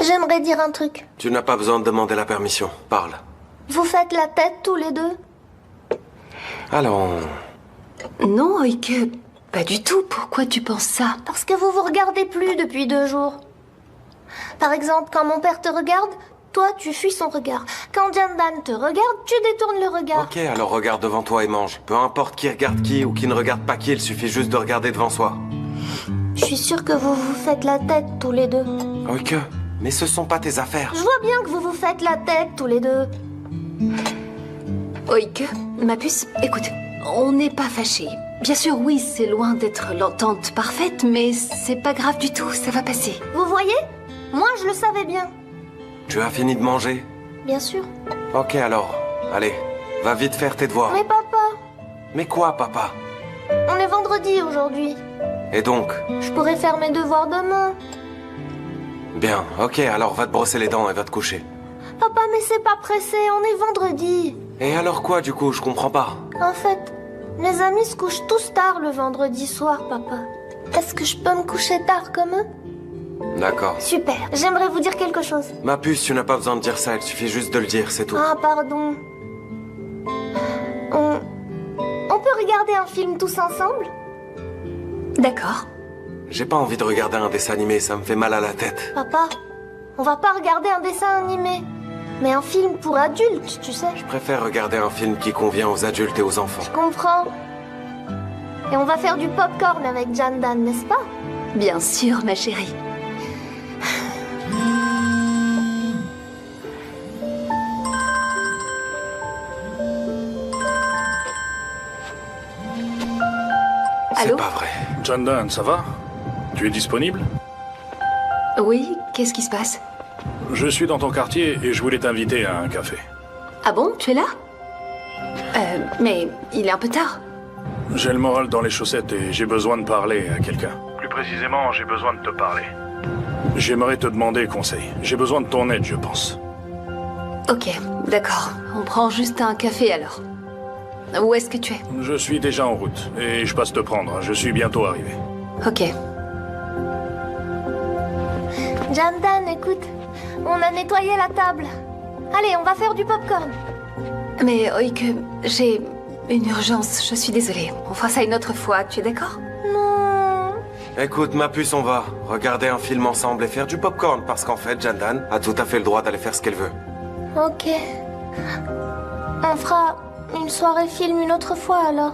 J'aimerais dire un truc. Tu n'as pas besoin de demander la permission. Parle. Vous faites la tête tous les deux? Allons. Non, Oike, pas du tout. Pourquoi tu penses ça? Parce que vous vous regardez plus depuis 2 jours. Par exemple, quand mon père te regarde, toi tu fuis son regard. Quand Jandan te regarde, tu détournes le regard. Ok, alors regarde devant toi et mange. Peu importe qui regarde qui ou qui ne regarde pas qui, il suffit juste de regarder devant soi. Je suis sûre que vous vous faites la tête tous les deux. Ok, mais ce sont pas tes affaires. Je vois bien que vous vous faites la tête tous les deux. Oike, ma puce, écoute, on n'est pas fâchés. Bien sûr, oui, c'est loin d'être l'entente parfaite, mais c'est pas grave du tout, ça va passer. Vous voyez? Moi je le savais bien. Tu as fini de manger? Bien sûr. Ok, alors, allez, va vite faire tes devoirs. Mais papa, Mais quoi, papa? on est vendredi aujourd'hui. Et donc? Je pourrais faire mes devoirs demain. Bien, ok, alors va te brosser les dents et va te coucher. Papa, mais c'est pas pressé, on est vendredi. Et alors quoi, du coup? Je comprends pas. En fait, mes amis se couchent tous tard le vendredi soir, papa. Est-ce que je peux me coucher tard comme eux? D'accord. Super, j'aimerais vous dire quelque chose. Ma puce, tu n'as pas besoin de dire ça, il suffit juste de le dire, c'est tout. Ah, pardon. On peut regarder un film tous ensemble? D'accord. J'ai pas envie de regarder un dessin animé, ça me fait mal à la tête. Papa, on va pas regarder un dessin animé, mais un film pour adultes, tu sais. Je préfère regarder un film qui convient aux adultes et aux enfants. Je comprends. Et on va faire du popcorn avec Jandan, n'est-ce pas? Bien sûr, ma chérie. C'est Allô? pas vrai. Jandan, ça va? Tu es disponible? Oui, qu'est-ce qui se passe? Je suis dans ton quartier et je voulais t'inviter à un café. Ah bon, tu es là? Mais il est un peu tard. J'ai le moral dans les chaussettes et j'ai besoin de parler à quelqu'un. Plus précisément, j'ai besoin de te parler. J'aimerais te demander conseil. J'ai besoin de ton aide, je pense. Ok, d'accord. On prend juste un café alors. Où est-ce que tu es? Je suis déjà en route et je passe te prendre. Je suis bientôt arrivé. Ok. Jandan, écoute, on a nettoyé la table. Allez, on va faire du popcorn. Mais Oike, j'ai une urgence, je suis désolée. On fera ça une autre fois, tu es d'accord? Non. Écoute, ma puce, on va regarder un film ensemble et faire du popcorn, parce qu'en fait, Jandan a tout à fait le droit d'aller faire ce qu'elle veut. Ok. On fera une soirée film une autre fois alors.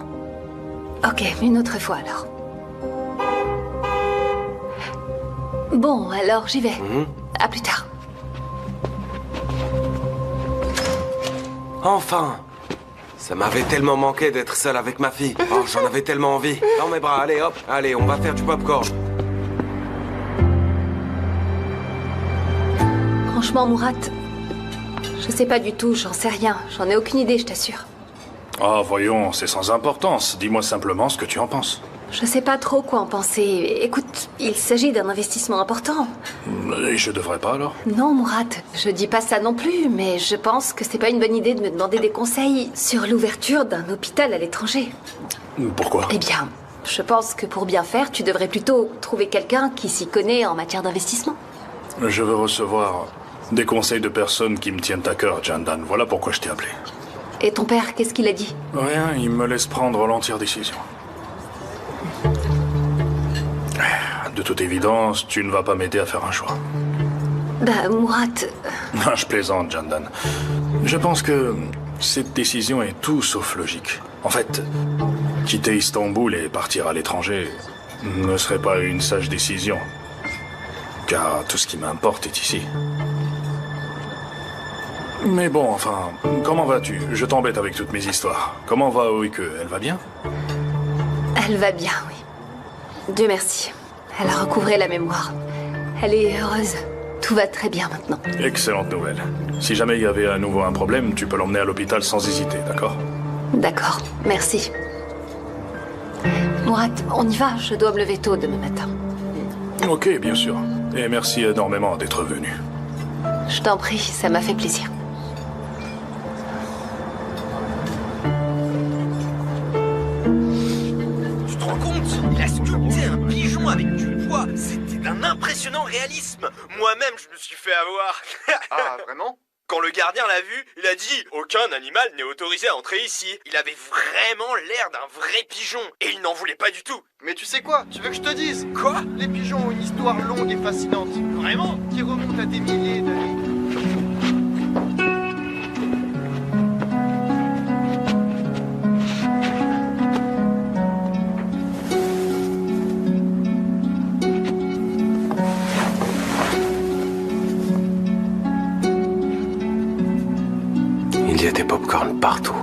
Ok, une autre fois alors. Bon, alors j'y vais. À plus tard. Enfin! Ça m'avait tellement manqué d'être seul avec ma fille. Oh, j'en avais tellement envie. Dans mes bras, allez, hop, allez, on va faire du popcorn. Franchement, Murat, je sais pas du tout, j'en sais rien. J'en ai aucune idée, je t'assure. Ah, voyons, c'est sans importance. Dis-moi simplement ce que tu en penses. Je sais pas trop quoi en penser. Écoute, il s'agit d'un investissement important. Et je devrais pas alors? Non, Murat, je dis pas ça non plus, mais je pense que c'est pas une bonne idée de me demander des conseils sur l'ouverture d'un hôpital à l'étranger. Pourquoi? Eh bien, je pense que pour bien faire, tu devrais plutôt trouver quelqu'un qui s'y connaît en matière d'investissement. Je veux recevoir des conseils de personnes qui me tiennent à cœur, Jandan. Voilà pourquoi je t'ai appelé. Et ton père, qu'est-ce qu'il a dit? Rien, il me laisse prendre l'entière décision. De toute évidence, tu ne vas pas m'aider à faire un choix. Bah, Murat... Non, je plaisante, Jandan. Je pense que cette décision est tout sauf logique. En fait, quitter Istanbul et partir à l'étranger ne serait pas une sage décision. Car tout ce qui m'importe est ici. Mais bon, enfin, comment vas-tu? Je t'embête avec toutes mes histoires. Comment va Oike? Elle va bien? Elle va bien, oui. Dieu merci. Elle a recouvré la mémoire. Elle est heureuse. Tout va très bien maintenant. Excellente nouvelle. Si jamais il y avait à nouveau un problème, tu peux l'emmener à l'hôpital sans hésiter, d'accord? D'accord, merci. Murat, on y va? Je dois me lever tôt demain matin. Ok, bien sûr. Et merci énormément d'être venu. Je t'en prie, ça m'a fait plaisir. Tu te rends compte? Il a sculpté un pigeon avec du bois. C'était d'un impressionnant réalisme. Moi-même, je me suis fait avoir. Ah, vraiment? Quand le gardien l'a vu, il a dit « Aucun animal n'est autorisé à entrer ici ». Il avait vraiment l'air d'un vrai pigeon. Et il n'en voulait pas du tout. Mais tu sais quoi? Tu veux que je te dise? Quoi? Les pigeons ont une histoire longue et fascinante. Vraiment? Qui remonte à des milliers d'années. Il y a des pop-corn partout.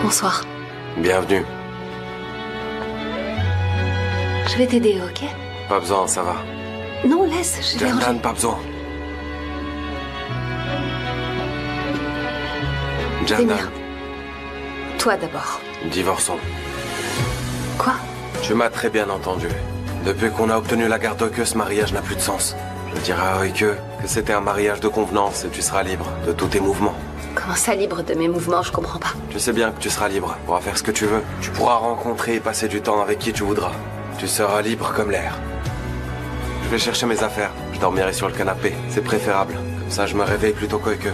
Bonsoir. Bienvenue. Je vais t'aider, ok? Pas besoin, ça va. Non, laisse, je vais ranger. Jandan, pas besoin. Jandan, Demir. Toi d'abord. divorçons. Quoi? Tu m'as très bien entendu. Depuis qu'on a obtenu la garde d'Oike, ce mariage n'a plus de sens. Je dirai à Oike que c'était un mariage de convenance et tu seras libre de tous tes mouvements. Comment ça, libre de mes mouvements? Je comprends pas. Tu sais bien que tu seras libre. Tu pourras faire ce que tu veux. Tu pourras rencontrer et passer du temps avec qui tu voudras. Tu seras libre comme l'air. Je vais chercher mes affaires. Je dormirai sur le canapé. C'est préférable. Comme ça, je me réveille plutôt qu'Oike.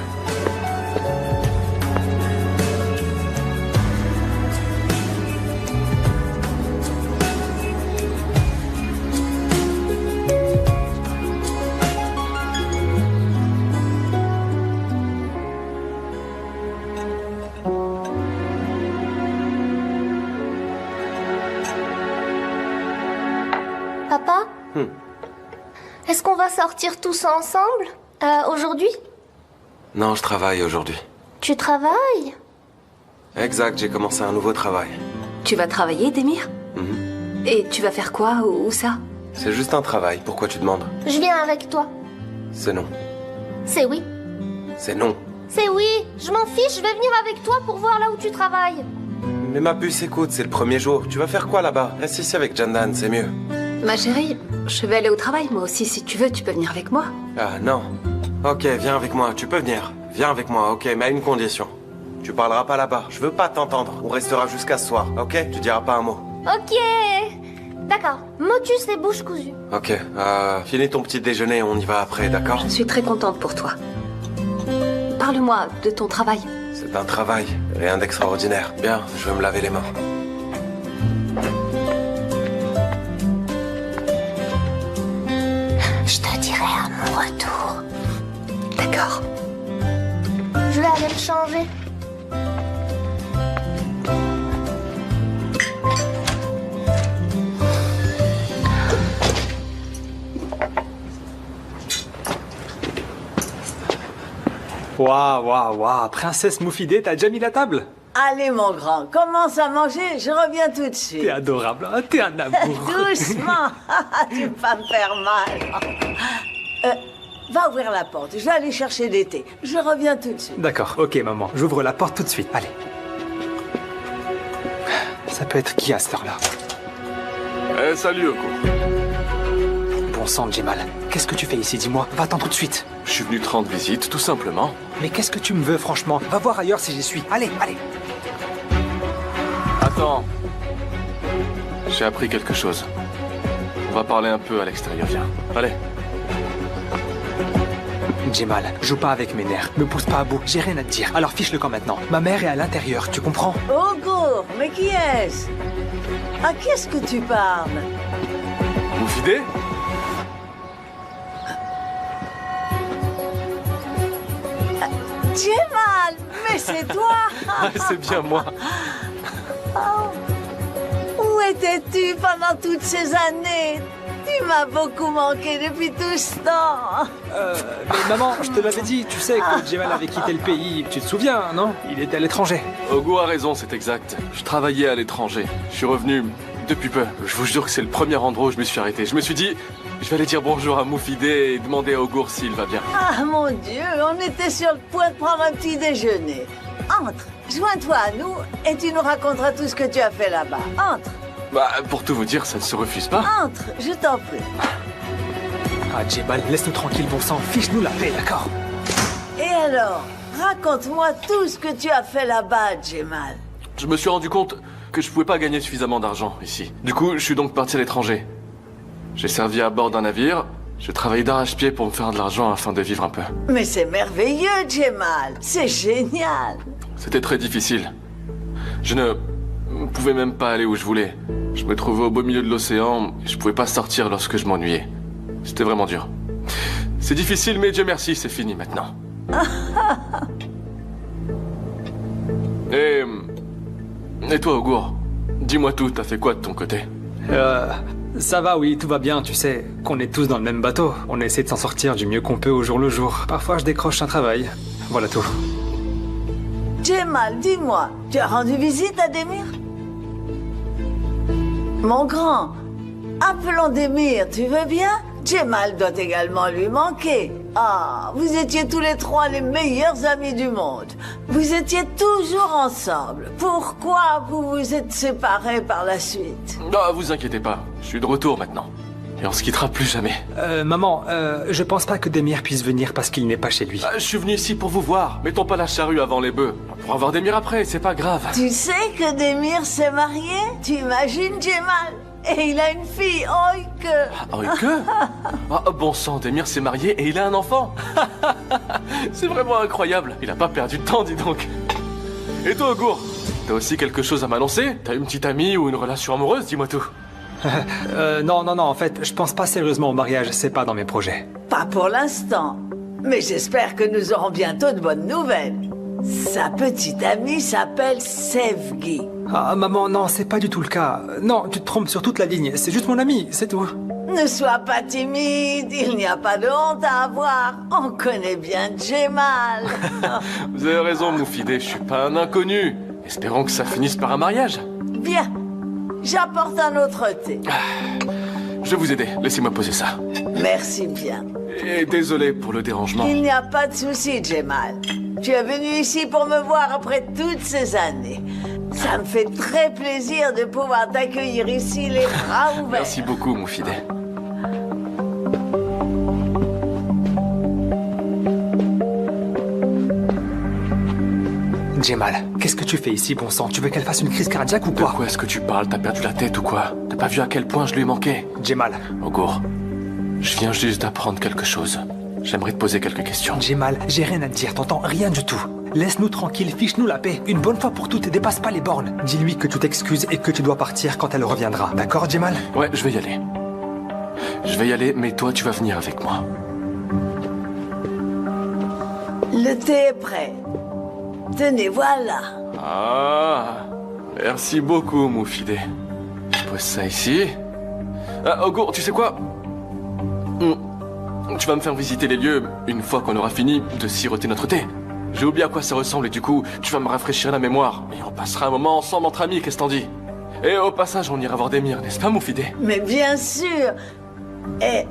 Papa? Est-ce qu'on va sortir tous ensemble aujourd'hui? Non, je travaille aujourd'hui. Tu travailles? Exact, j'ai commencé un nouveau travail. Tu vas travailler, Demir? Et tu vas faire quoi? Où ça? C'est juste un travail. Pourquoi tu demandes? Je viens avec toi. C'est non. C'est oui. C'est non. C'est oui. Je m'en fiche, je vais venir avec toi pour voir là où tu travailles. Mais ma puce, écoute, c'est le premier jour. Tu vas faire quoi là-bas? Reste ici avec Jandan, c'est mieux. Ma chérie, je vais aller au travail, moi aussi. Si tu veux, tu peux venir avec moi. Ah non. Ok, viens avec moi, tu peux venir. Viens avec moi, ok, mais à une condition. Tu parleras pas là-bas, je veux pas t'entendre. On restera jusqu'à ce soir, ok? Tu diras pas un mot. Ok. D'accord. Motus et bouche cousue. Ok, finis ton petit déjeuner, on y va après, d'accord? Je suis très contente pour toi. Parle-moi de ton travail. C'est un travail, rien d'extraordinaire. Bien, je vais me laver les mains. Je te dirai à mon retour. D'accord. Je vais aller me changer. Waouh, princesse Moufidé, t'as déjà mis la table? Allez, mon grand, commence à manger, je reviens tout de suite. T'es adorable, hein, t'es un amour. Doucement, tu vas pas me faire mal. Va ouvrir la porte, je vais aller chercher des thés. Je reviens tout de suite. D'accord, ok maman, j'ouvre la porte tout de suite, allez. Ça peut être qui à cette heure-là? Salut, Oko. Bon sang, Jemal, qu'est-ce que tu fais ici, dis-moi? Va-t'en tout de suite. Je suis venu te rendre visite, tout simplement. Mais qu'est-ce que tu me veux, franchement? Va voir ailleurs si j'y suis. Allez, allez. Attends. J'ai appris quelque chose. On va parler un peu à l'extérieur, viens. Allez. Jemal, joue pas avec mes nerfs. Me pousse pas à bout, j'ai rien à te dire. Alors fiche le camp maintenant. Ma mère est à l'intérieur, tu comprends? Ogo, mais qui est-ce? À qui est-ce que tu parles? Moufidé? Jemal, mais c'est toi. C'est bien moi. Où étais-tu pendant toutes ces années? Tu m'as beaucoup manqué depuis tout ce temps. Mais maman, je te l'avais dit, tu sais que Jemal avait quitté le pays. Tu te souviens, non? Il était à l'étranger. Ogo a raison, c'est exact. Je travaillais à l'étranger. Je suis revenu depuis peu. Je vous jure que c'est le premier endroit où je me suis arrêté. Je me suis dit, Je vais aller dire bonjour à Moufidé et demander à Augur s'il va bien. Ah mon Dieu, on était sur le point de prendre un petit déjeuner. Entre, joins-toi à nous et tu nous raconteras tout ce que tu as fait là-bas. Entre, Bah, pour tout vous dire, ça ne se refuse pas. entre, je t'en prie. Ah, Jemal, laisse-nous tranquille, bon sang. Fiche-nous la paix, d'accord? Et alors, raconte-moi tout ce que tu as fait là-bas, Jemal. Je me suis rendu compte que je pouvais pas gagner suffisamment d'argent ici. Du coup, je suis donc parti à l'étranger. J'ai servi à bord d'un navire, j'ai travaillé d'arrache-pied pour me faire de l'argent afin de vivre un peu. Mais c'est merveilleux, Jemal. C'est génial. C'était très difficile. Je ne pouvais même pas aller où je voulais. Je me trouvais au beau milieu de l'océan et je pouvais pas sortir lorsque je m'ennuyais. C'était vraiment dur. C'est difficile, mais Dieu merci, c'est fini maintenant. Et toi, Augur, dis-moi tout, t'as fait quoi de ton côté? Ça va, oui, tout va bien, tu sais, qu'on est tous dans le même bateau. On essaie de s'en sortir du mieux qu'on peut au jour le jour. Parfois, je décroche un travail. Voilà tout. Jemal, dis-moi, tu as rendu visite à Demir? Mon grand, appelons Demir, tu veux bien? Jemal doit également lui manquer. Ah, vous étiez tous les trois les meilleurs amis du monde. Vous étiez toujours ensemble. Pourquoi vous vous êtes séparés par la suite? Non, vous inquiétez pas, je suis de retour maintenant. Et on se quittera plus jamais. Maman, je pense pas que Demir puisse venir parce qu'il n'est pas chez lui. Je suis venu ici pour vous voir. Mettons pas la charrue avant les bœufs. On pourra voir Demir après, c'est pas grave. Tu sais que Demir s'est marié? Tu imagines, Jemal? Et il a une fille, Oike. Oike? Ah, bon sang, Demir s'est marié et il a un enfant. C'est vraiment incroyable. Il a pas perdu de temps, dis donc. Et toi, Augur, t'as aussi quelque chose à m'annoncer? T'as une petite amie ou une relation amoureuse? Dis-moi tout. Non, en fait, je pense pas sérieusement au mariage, c'est pas dans mes projets. Pas pour l'instant. Mais j'espère que nous aurons bientôt de bonnes nouvelles. Sa petite amie s'appelle Sevgi. Ah, maman, non, c'est pas du tout le cas. Non, tu te trompes sur toute la ligne, c'est juste mon ami, c'est tout. Ne sois pas timide, il n'y a pas de honte à avoir. On connaît bien Jemal. Vous avez raison, Moufidé, je suis pas un inconnu. Espérons que ça finisse par un mariage. Bien, j'apporte un autre thé. Je vais vous aider, laissez-moi poser ça. Merci bien. Et désolé pour le dérangement. Il n'y a pas de souci, Jemal. Tu es venu ici pour me voir après toutes ces années. Ça me fait très plaisir de pouvoir t'accueillir ici les bras ouverts. Merci beaucoup, Moufidé. Jemal, qu'est-ce que tu fais ici, bon sang? Tu veux qu'elle fasse une crise cardiaque ou quoi? De quoi est-ce que tu parles? T'as perdu la tête ou quoi? T'as pas vu à quel point je lui manquais? Jemal. Augur, je viens juste d'apprendre quelque chose. J'aimerais te poser quelques questions. Jemal, j'ai rien à te dire, t'entends? Rien du tout. Laisse-nous tranquille, fiche-nous la paix. Une bonne fois pour toutes et dépasse pas les bornes. Dis-lui que tu t'excuses et que tu dois partir quand elle reviendra. D'accord, Jemal? Ouais, je vais y aller. Je vais y aller, mais toi, tu vas venir avec moi. Le thé est prêt. Tenez, voilà. Ah, merci beaucoup, Moufidé. Je pose ça ici. Ah, Augur, tu sais quoi? Tu vas me faire visiter les lieux une fois qu'on aura fini de siroter notre thé. J'ai oublié à quoi ça ressemble et du coup, tu vas me rafraîchir la mémoire. Et on passera un moment ensemble entre amis, qu'est-ce que t'en dis? Et au passage, on ira voir Demir, n'est-ce pas, Moufidé? Mais bien sûr. Et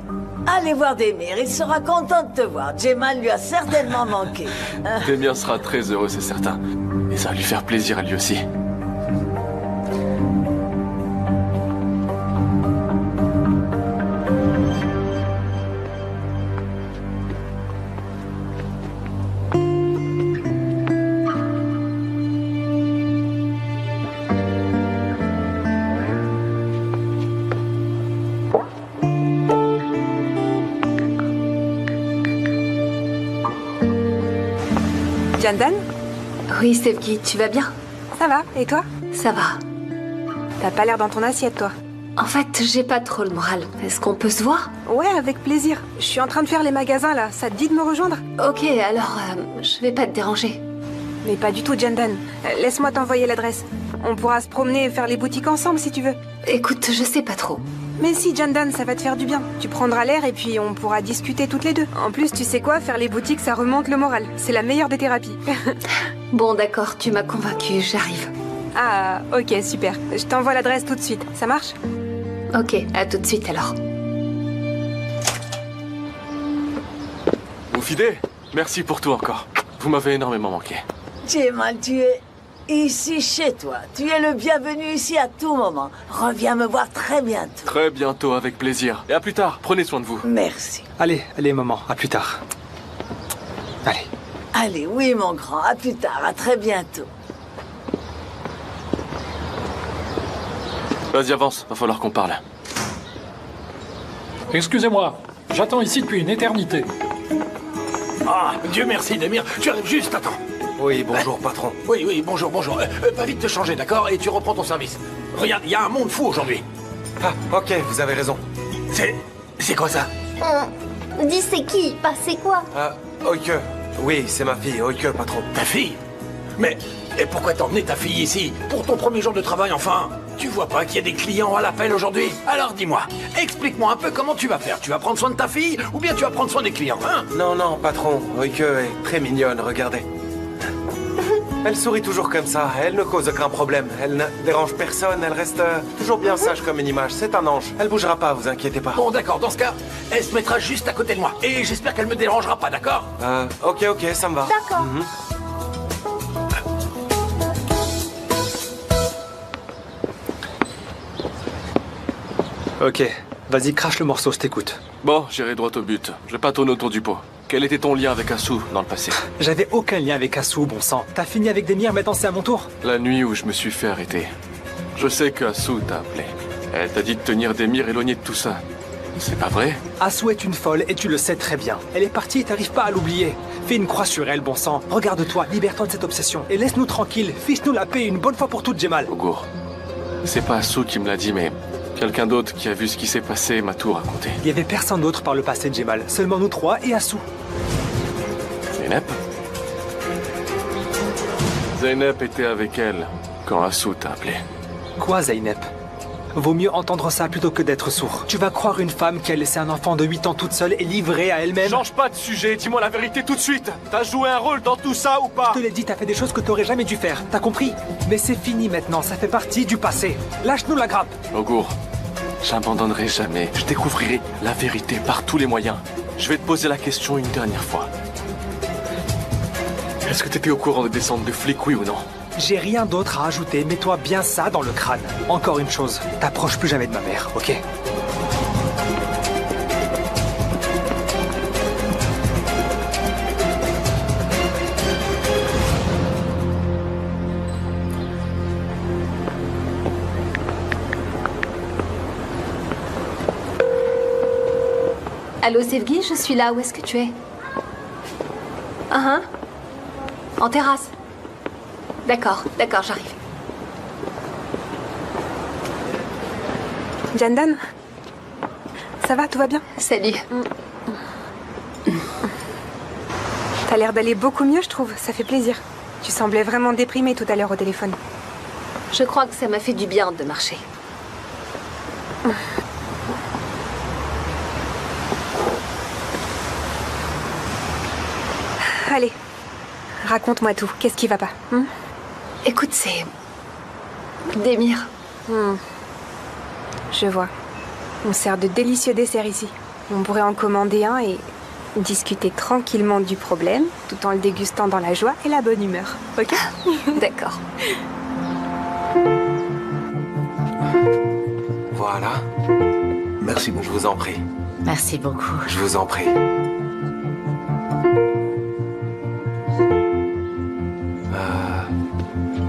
allez voir Demir, il sera content de te voir. Jemal lui a certainement manqué. Demir sera très heureux, c'est certain. Et ça va lui faire plaisir à lui aussi. Jandan? Oui, Sevgi, tu vas bien? Ça va, et toi? Ça va. T'as pas l'air dans ton assiette, toi. En fait, j'ai pas trop le moral. Est-ce qu'on peut se voir? Ouais, avec plaisir. Je suis en train de faire les magasins, là. Ça te dit de me rejoindre? Ok, alors, je vais pas te déranger. Mais pas du tout, Jandan. Laisse-moi t'envoyer l'adresse. On pourra se promener et faire les boutiques ensemble, si tu veux. Écoute, je sais pas trop. Mais si, Jandan, ça va te faire du bien. Tu prendras l'air et puis on pourra discuter toutes les deux. En plus, tu sais quoi? Faire les boutiques, ça remonte le moral. C'est la meilleure des thérapies. Bon, d'accord, tu m'as convaincue, j'arrive. Ah, ok, super. Je t'envoie l'adresse tout de suite. Ça marche? Ok, à tout de suite alors. Fidé, merci pour tout encore. Vous m'avez énormément manqué. Jamal, tu es ici chez toi. Tu es le bienvenu ici à tout moment. Reviens me voir très bientôt. Très bientôt, avec plaisir. Et à plus tard, prenez soin de vous. Merci. Allez, maman, à plus tard. Allez. Allez, oui, mon grand, à plus tard, à très bientôt. Vas-y, avance, va falloir qu'on parle. Excusez-moi, j'attends ici depuis une éternité. Ah, Dieu merci, Demir. Tu arrives juste à temps. Oui, bonjour, patron. Oui, bonjour. Va vite te changer, d'accord? Et tu reprends ton service. Regarde, il y a un monde fou aujourd'hui. Ah, ok, vous avez raison. C'est quoi ça? Dis c'est qui, pas c'est quoi? Oike. Oui, c'est ma fille, Oike, patron. Ta fille? Mais et pourquoi t'as emmené ta fille ici? Pour ton premier jour de travail, enfin? Tu vois pas qu'il y a des clients à l'appel aujourd'hui? Alors dis-moi, explique-moi un peu comment tu vas faire. Tu vas prendre soin de ta fille ou bien tu vas prendre soin des clients, hein? Non, patron. Oike est très mignonne, regardez. Elle sourit toujours comme ça, elle ne cause aucun problème. Elle ne dérange personne, elle reste toujours bien sage comme une image. C'est un ange. Elle bougera pas, vous inquiétez pas. Bon, d'accord, dans ce cas, elle se mettra juste à côté de moi. Et j'espère qu'elle me dérangera pas, d'accord? Ok, ça me va. D'accord. Ok, vas-y, crache le morceau, je t'écoute. Bon, j'irai droit au but. Je vais pas tourner autour du pot. Quel était ton lien avec Asu dans le passé? J'avais aucun lien avec Asu, bon sang. T'as fini avec Demir, maintenant c'est à mon tour? La nuit où je me suis fait arrêter. Je sais que Asu t'a appelé. Elle t'a dit de tenir Demir éloigné de tout ça. C'est pas vrai? Asu est une folle et tu le sais très bien. Elle est partie et t'arrives pas à l'oublier. Fais une croix sur elle, bon sang. Regarde-toi, libère-toi de cette obsession. Et laisse-nous tranquilles. Fiche-nous la paix une bonne fois pour toutes, Jamal. Ogur, c'est pas Asu qui me l'a dit, mais quelqu'un d'autre qui a vu ce qui s'est passé m'a tout raconté. Il y avait personne d'autre par le passé, Jamal. Seulement nous trois et Asu. Zeynep? Zeynep était avec elle quand Asu t'a appelé. Quoi, Zeynep? Vaut mieux entendre ça plutôt que d'être sourd. Tu vas croire une femme qui a laissé un enfant de 8 ans toute seule et livrée à elle-même? Change pas de sujet, dis-moi la vérité tout de suite. T'as joué un rôle dans tout ça ou pas? Je te l'ai dit, t'as fait des choses que t'aurais jamais dû faire. T'as compris? Mais c'est fini maintenant, ça fait partie du passé. Lâche-nous la grappe. Ogur, j'abandonnerai jamais. Je découvrirai la vérité par tous les moyens. Je vais te poser la question une dernière fois. Est-ce que t'étais au courant des descentes de flics, oui ou non? J'ai rien d'autre à ajouter, mets-toi bien ça dans le crâne. Encore une chose, t'approches plus jamais de ma mère, ok? Allô, Sevgi, je suis là. Où est-ce que tu es? En terrasse. D'accord, j'arrive. Jandan? Ça va, tout va bien? Salut. T'as l'air d'aller beaucoup mieux, je trouve. Ça fait plaisir. Tu semblais vraiment déprimée tout à l'heure au téléphone. Je crois que ça m'a fait du bien de marcher. Allez, raconte-moi tout. Qu'est-ce qui va pas? Écoute, c'est... Demir. Je vois. On sert de délicieux desserts ici. On pourrait en commander un et discuter tranquillement du problème, tout en le dégustant dans la joie et la bonne humeur. Ok? D'accord. Voilà. Merci beaucoup. Je vous en prie. Merci beaucoup. Je vous en prie.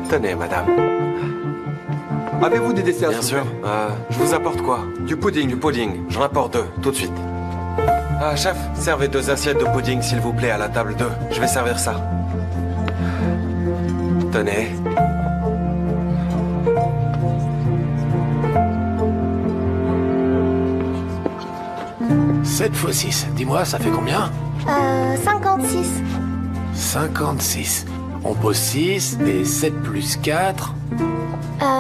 Tenez, madame. Avez-vous des desserts? Bien sûr. Je vous apporte quoi? Du pudding. J'en apporte 2, tout de suite. Chef, servez 2 assiettes de pudding, s'il vous plaît, à la table 2. Je vais servir ça. Tenez. Sept fois 6. Dis-moi, ça fait combien? 56. 56. On pose 6 et 7 plus 4.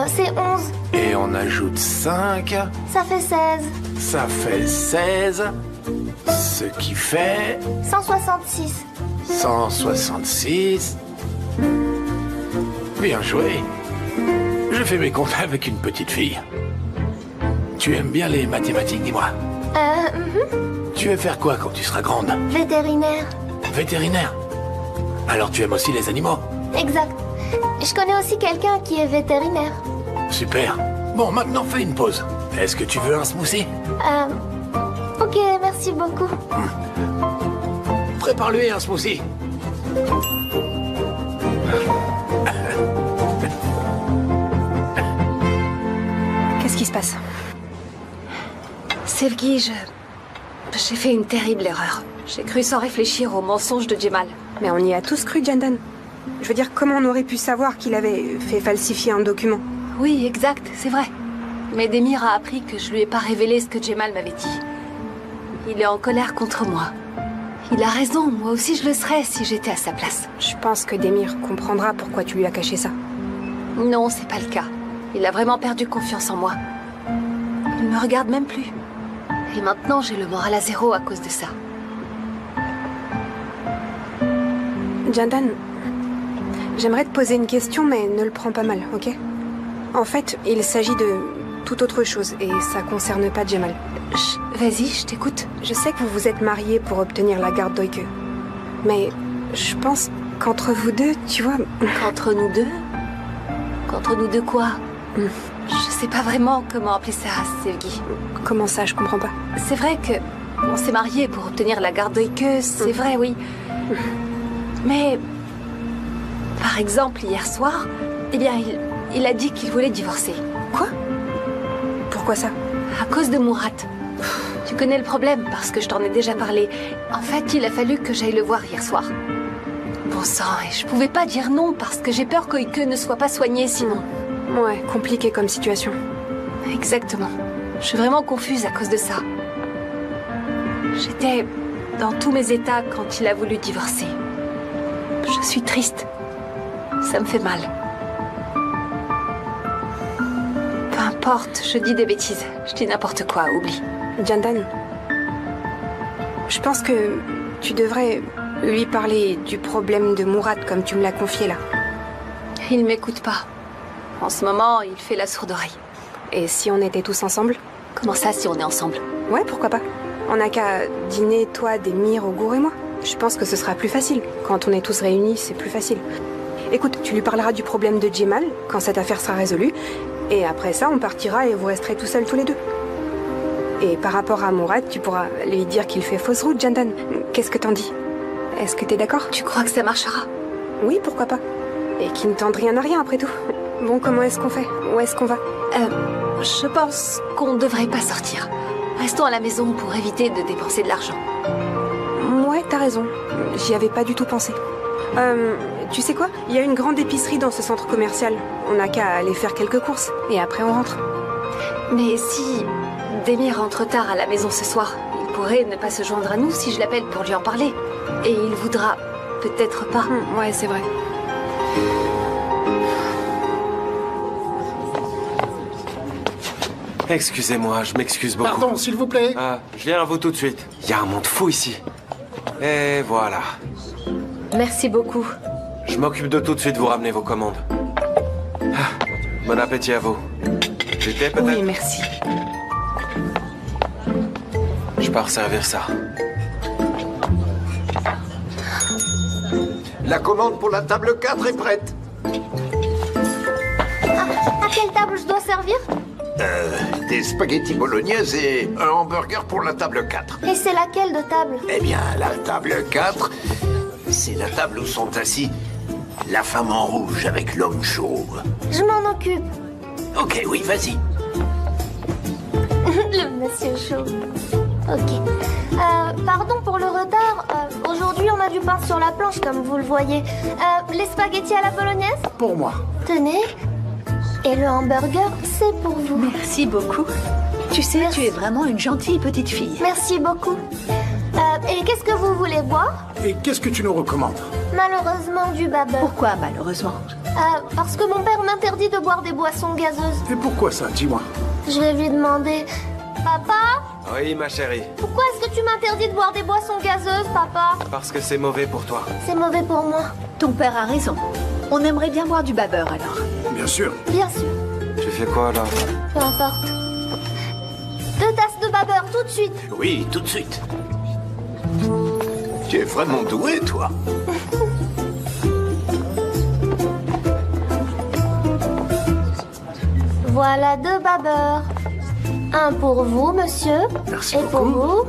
C'est 11. Et on ajoute 5. Ça fait 16. Ça fait 16. Ce qui fait... 166. 166. Bien joué. Je fais mes comptes avec une petite fille. Tu aimes bien les mathématiques, dis-moi? Tu veux faire quoi quand tu seras grande? Vétérinaire. Vétérinaire? Alors tu aimes aussi les animaux? Exact. Je connais aussi quelqu'un qui est vétérinaire. Super. Bon, maintenant fais une pause. Est-ce que tu veux un smoothie? Ok, merci beaucoup. Prépare-lui un smoothie. Qu'est-ce qui se passe? Sevgi, j'ai fait une terrible erreur. J'ai cru sans réfléchir au mensonge de Jemal. Mais on y a tous cru, Jandan. Je veux dire, comment on aurait pu savoir qu'il avait fait falsifier un document? Oui, exact, c'est vrai. Mais Demir a appris que je lui ai pas révélé ce que Jemal m'avait dit. Il est en colère contre moi. Il a raison, moi aussi je le serais si j'étais à sa place. Je pense que Demir comprendra pourquoi tu lui as caché ça. Non, c'est pas le cas. Il a vraiment perdu confiance en moi. Il me regarde même plus. Et maintenant, j'ai le moral à zéro à cause de ça. Jandan, j'aimerais te poser une question, mais ne le prends pas mal, ok? En fait, il s'agit de toute autre chose, et ça concerne pas Jemal. Vas-y, je t'écoute. Je sais que vous vous êtes mariés pour obtenir la garde d'Oike. Mais je pense qu'entre vous deux, tu vois... Qu'entre nous deux? Qu'entre nous deux quoi? Je sais pas vraiment comment appeler ça, Sevgi. Comment ça? Je comprends pas. C'est vrai que on s'est mariés pour obtenir la garde d'Oike, c'est vrai, oui. Mais... Par exemple, hier soir, eh bien, il a dit qu'il voulait divorcer. Quoi? Pourquoi ça? À cause de Murat. Tu connais le problème, parce que je t'en ai déjà parlé. En fait, il a fallu que j'aille le voir hier soir. Bon sang, et je pouvais pas dire non, parce que j'ai peur qu'Oike ne soit pas soigné sinon. Ouais, compliqué comme situation. Exactement. Je suis vraiment confuse à cause de ça. J'étais dans tous mes états quand il a voulu divorcer. Je suis triste. Ça me fait mal. Peu importe, je dis des bêtises. Je dis n'importe quoi, oublie. Jandan, je pense que tu devrais lui parler du problème de Murat comme tu me l'as confié là. Il m'écoute pas. En ce moment, il fait la sourde oreille. Et si on était tous ensemble? Comment ça, si on est ensemble? Ouais, pourquoi pas. On n'a qu'à dîner, toi, Demir, Ogur et moi. Je pense que ce sera plus facile. Quand on est tous réunis, c'est plus facile. Écoute, tu lui parleras du problème de Jemal quand cette affaire sera résolue. Et après ça, on partira et vous resterez tout seuls tous les deux. Et par rapport à Murat, tu pourras lui dire qu'il fait fausse route, Jandan. Qu'est-ce que t'en dis? Est-ce que t'es d'accord? Tu crois que ça marchera? Oui, pourquoi pas. Et qu'il ne tente rien à rien après tout. Bon, comment est-ce qu'on fait? Où est-ce qu'on va? Je pense qu'on ne devrait pas sortir. Restons à la maison pour éviter de dépenser de l'argent. Ouais, t'as raison. J'y avais pas du tout pensé. Tu sais quoi? Il y a une grande épicerie dans ce centre commercial. On n'a qu'à aller faire quelques courses. Et après, on rentre. Mais si Demir rentre tard à la maison ce soir, il pourrait ne pas se joindre à nous si je l'appelle pour lui en parler. Et il voudra peut-être pas. Ouais, c'est vrai. Excusez-moi, je m'excuse beaucoup. Pardon, s'il vous plaît. Je viens à vous tout de suite. Il y a un monde fou ici. Et voilà. Merci beaucoup. Je m'occupe de tout de suite vous ramener vos commandes. Bon appétit à vous. Du thé peut-être? Oui, merci. Je pars servir ça. La commande pour la table 4 est prête. À quelle table je dois servir? Des spaghettis bolognaises et un hamburger pour la table 4. Et c'est laquelle de table? Eh bien, la table 4, c'est la table où sont assis la femme en rouge avec l'homme chauve. Je m'en occupe. Ok, oui, vas-y. Le monsieur chauve. Ok. Pardon pour le retard. Aujourd'hui, on a du pain sur la planche, comme vous le voyez. Les spaghettis à la bolognaise? Pour moi. Tenez. Et le hamburger, c'est pour vous. Merci beaucoup. Tu sais, tu es vraiment une gentille petite fille. Merci beaucoup. Et qu'est-ce que vous voulez boire? Et qu'est-ce que tu nous recommandes? Malheureusement, du babeur. Pourquoi malheureusement? Parce que mon père m'interdit de boire des boissons gazeuses. Et pourquoi ça? Dis-moi. Je vais lui demander... Papa? Oui, ma chérie. Pourquoi est-ce que tu m'interdis de boire des boissons gazeuses, papa? Parce que c'est mauvais pour toi. C'est mauvais pour moi. Ton père a raison. On aimerait bien boire du babeur alors. Bien sûr. Bien sûr. Tu fais quoi là? Peu importe. 2 tasses de babeur, tout de suite. Oui, tout de suite. Tu es vraiment doué, toi. Voilà 2 babeurs. Un pour vous, monsieur. Merci Et pour vous.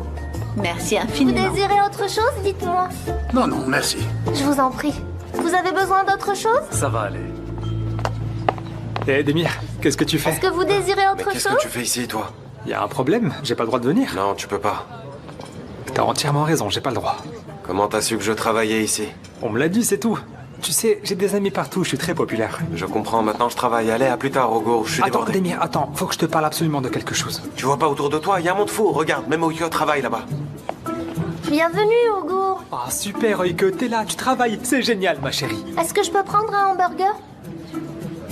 Merci Vous infiniment. désirez autre chose, dites-moi. Non, non, merci. Je vous en prie. Vous avez besoin d'autre chose? Ça va aller. Eh, Demir, qu'est-ce que tu fais? Est-ce que vous désirez Mais autre qu'est-ce chose? que tu fais ici, toi? Y a un problème? J'ai pas le droit de venir. Non, tu peux pas. T'as entièrement raison, j'ai pas le droit. Comment t'as su que je travaillais ici? On me l'a dit, c'est tout. Tu sais, j'ai des amis partout, je suis très populaire. Je comprends, maintenant je travaille. Allez, à plus tard, Ogo, je suis Attends, débordé. Demir, attends, faut que je te parle absolument de quelque chose. Tu vois pas autour de toi? Il y a un monde fou, regarde, même Oiko travaille là-bas. Bienvenue, Ogo. Ah, super, Oike, t'es là, tu travailles, c'est génial, ma chérie. Est-ce que je peux prendre un hamburger?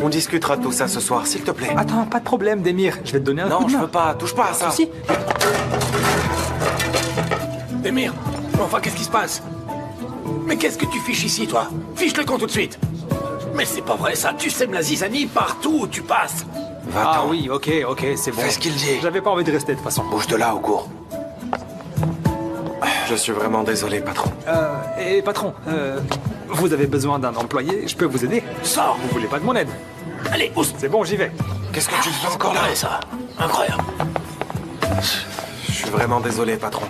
On discutera de tout ça ce soir, s'il te plaît. Attends, pas de problème, Demir, je vais te donner un coup Non, de je main. veux pas, touche pas à ça. Si. Demir, enfin, qu'est-ce qui se passe? Mais qu'est-ce que tu fiches ici, toi? Fiche le camp tout de suite. Mais c'est pas vrai, ça. Tu sèmes la zizanie partout où tu passes. Ah oui, ok, c'est bon. Fais ce qu'il dit. J'avais pas envie de rester de toute façon. Bouge de là, Ogo. Je suis vraiment désolé, patron. Et patron, vous avez besoin d'un employé, je peux vous aider? Sors. Vous voulez pas de mon aide? Allez, pousse. C'est bon, j'y vais. Qu'est-ce que tu fais encore là? Ouais, ça. Incroyable. Je suis vraiment désolé, patron.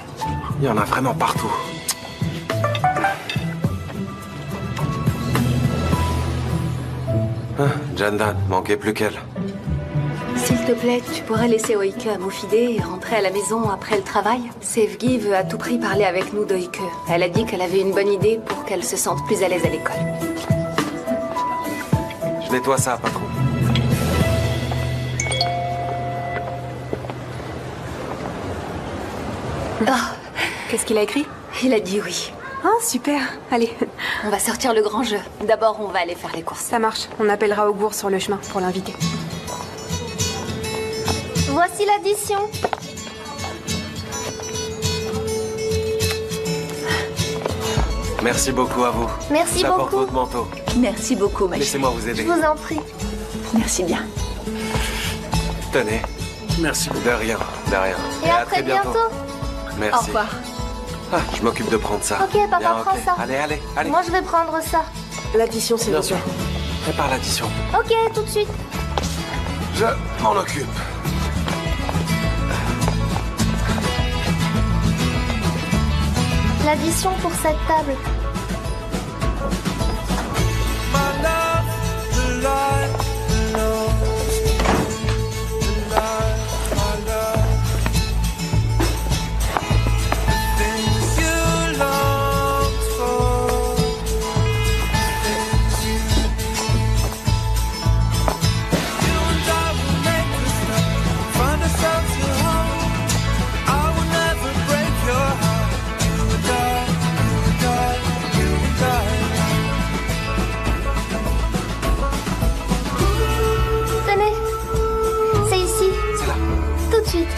Il y en a vraiment partout. Jandan, manquait plus qu'elle. S'il te plaît, tu pourrais laisser Oike à Moufide et rentrer à la maison après le travail? Sevgi veut à tout prix parler avec nous d'Oike. Elle a dit qu'elle avait une bonne idée pour qu'elle se sente plus à l'aise à l'école. Je nettoie ça, patron. Ah, Qu'est-ce qu'il a écrit? il a dit oui. Ah, super. Allez, On va sortir le grand jeu. D'abord, on va aller faire les courses. ça marche. On appellera Augour sur le chemin pour l'inviter. Voici l'addition. Merci beaucoup à vous. Merci J'apporte beaucoup. votre manteau. Merci beaucoup, ma chérie. Laissez-moi vous Je aider. vous en prie. Merci bien. Tenez. Merci beaucoup. De rien, de rien. Et à très bientôt. Merci. Au revoir. Ah, je m'occupe de prendre ça. Ok, papa, Bien, prends ça. Allez, allez, allez. Moi, je vais prendre ça. L'addition, c'est Bien sûr. Prépare l'addition. Ok, tout de suite. Je m'en occupe. L'addition pour cette table. Tenez. C'est ici. C'est là. Tout de suite.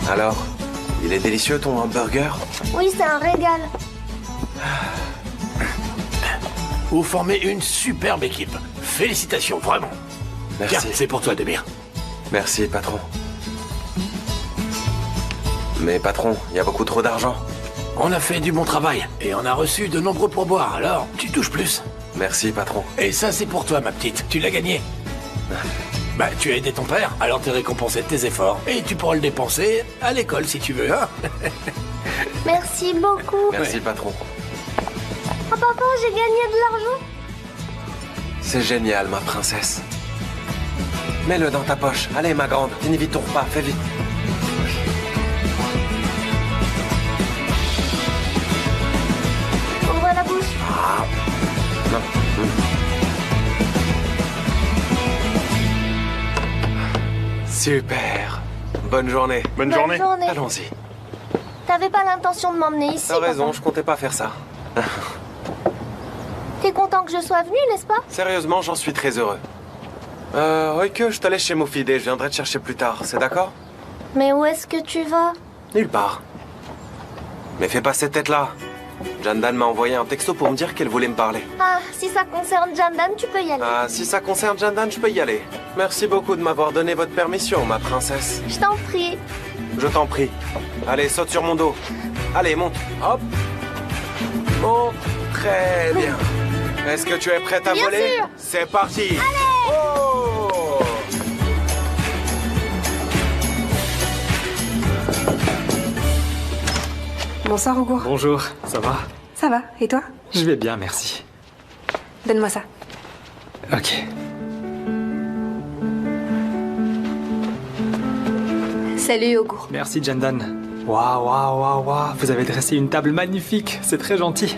Alors, il est délicieux ton hamburger? Oui, c'est un régal. Vous formez une superbe équipe. Félicitations, vraiment. Merci. Tiens, c'est pour toi, Demir. Merci, patron. Mais patron, il y a beaucoup trop d'argent. On a fait du bon travail et on a reçu de nombreux pourboires, alors tu touches plus. Merci, patron. Et ça, c'est pour toi, ma petite. Tu l'as gagné. Bah, tu as aidé ton père, alors t'es récompensé de tes efforts. Et tu pourras le dépenser à l'école si tu veux, hein. Merci beaucoup. Merci, patron. Oh, papa, j'ai gagné de l'argent. C'est génial, ma princesse. Mets-le dans ta poche. Allez, ma grande, finis vite ton repas, fais vite. Ouvre la bouche. Non. Super. Bonne journée. Bonne journée. Allons-y. T'avais pas l'intention de m'emmener ici, T'as raison, papa. je comptais pas faire ça. T'es content que je sois venue, n'est-ce pas? Sérieusement, j'en suis très heureux. Oike, je te laisse chez Mufide, je viendrai te chercher plus tard, c'est d'accord? Mais où est-ce que tu vas? Nulle part. Mais fais pas cette tête-là. Jandan m'a envoyé un texto pour me dire qu'elle voulait me parler. Ah, si ça concerne Jandan, tu peux y aller. Ah, si ça concerne Jandan, je peux y aller. Merci beaucoup de m'avoir donné votre permission, ma princesse. Je t'en prie. Je t'en prie. Allez, saute sur mon dos. Allez, monte. Hop. Bon, très bien. Est-ce que tu es prête à Bien voler? sûr. C'est parti. Allez. Oh. Bonsoir, Augur. Bonjour, ça va? Ça va, et toi? Je vais bien, merci. Donne-moi ça. Ok. Salut, Augur. Merci, Jandan. Waouh, vous avez dressé une table magnifique, c'est très gentil.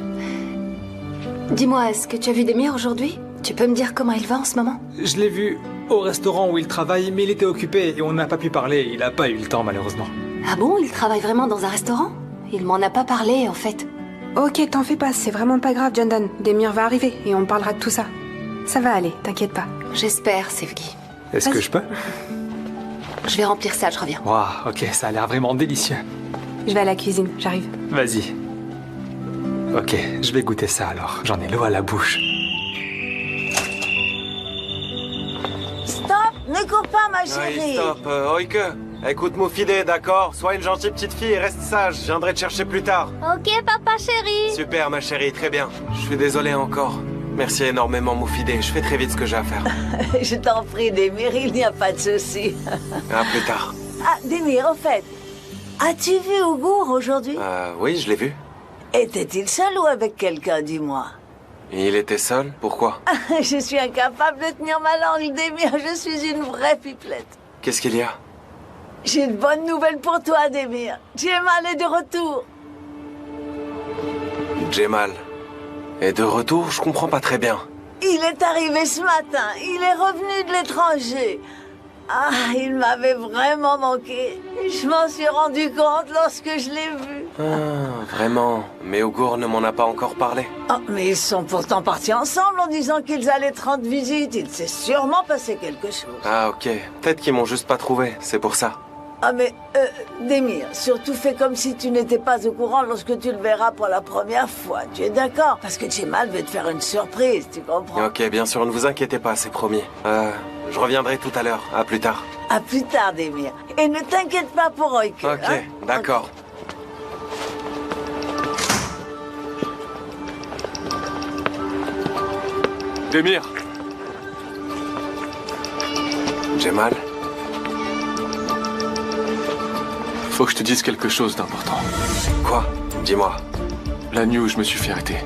Dis-moi, est-ce que tu as vu Demir aujourd'hui? Tu peux me dire comment il va en ce moment? Je l'ai vu au restaurant où il travaille, mais il était occupé et on n'a pas pu parler. Il n'a pas eu le temps, malheureusement. Ah bon, il travaille vraiment dans un restaurant? Il m'en a pas parlé, en fait. Ok, t'en fais pas, c'est vraiment pas grave, Jandan. Demir va arriver et on parlera de tout ça. Ça va aller, t'inquiète pas. J'espère, Sevgi. Est-ce que je peux? Je vais remplir ça, je reviens. Waouh, ok, ça a l'air vraiment délicieux. Je vais à la cuisine, j'arrive. Vas-y. Ok, je vais goûter ça alors. J'en ai l'eau à la bouche. Stop, ne cours pas, ma chérie. Oui, stop, Oike. Écoute Mufide, d'accord? Sois une gentille petite fille et reste sage. Je viendrai te chercher plus tard. Ok, papa chéri. Super, ma chérie, très bien. Je suis désolé encore. Merci énormément, Mufide. Je fais très vite ce que j'ai à faire. Je t'en prie, Demir, il n'y a pas de souci. À plus tard. Ah, Demir, au fait, as-tu vu Augur aujourd'hui? Oui, je l'ai vu. Était-il seul ou avec quelqu'un, dis-moi? Il était seul? Pourquoi? Je suis incapable de tenir ma langue, Demir. Je suis une vraie pipelette. Qu'est-ce qu'il y a? J'ai de bonnes nouvelles pour toi, Demir. Jemal est de retour. Jemal est de retour? Je comprends pas très bien. Il est arrivé ce matin. Il est revenu de l'étranger. Ah, il m'avait vraiment manqué. Je m'en suis rendu compte lorsque je l'ai vu. Ah, vraiment? Mais Augur ne m'en a pas encore parlé. Oh, mais ils sont pourtant partis ensemble en disant qu'ils allaient te rendre visite. Il s'est sûrement passé quelque chose. Ah, ok. Peut-être qu'ils m'ont juste pas trouvé, c'est pour ça. Ah, mais, Demir, surtout fais comme si tu n'étais pas au courant lorsque tu le verras pour la première fois. Tu es d'accord? Parce que Jemal veut te faire une surprise, tu comprends? Ok, bien sûr, ne vous inquiétez pas, c'est promis. Je reviendrai tout à l'heure. À plus tard. À plus tard, Demir. Et ne t'inquiète pas pour Oike. Ok, hein? d'accord. Demir. Jemal? Faut que je te dise quelque chose d'important. Quoi? Dis-moi. La nuit où je me suis fait arrêter.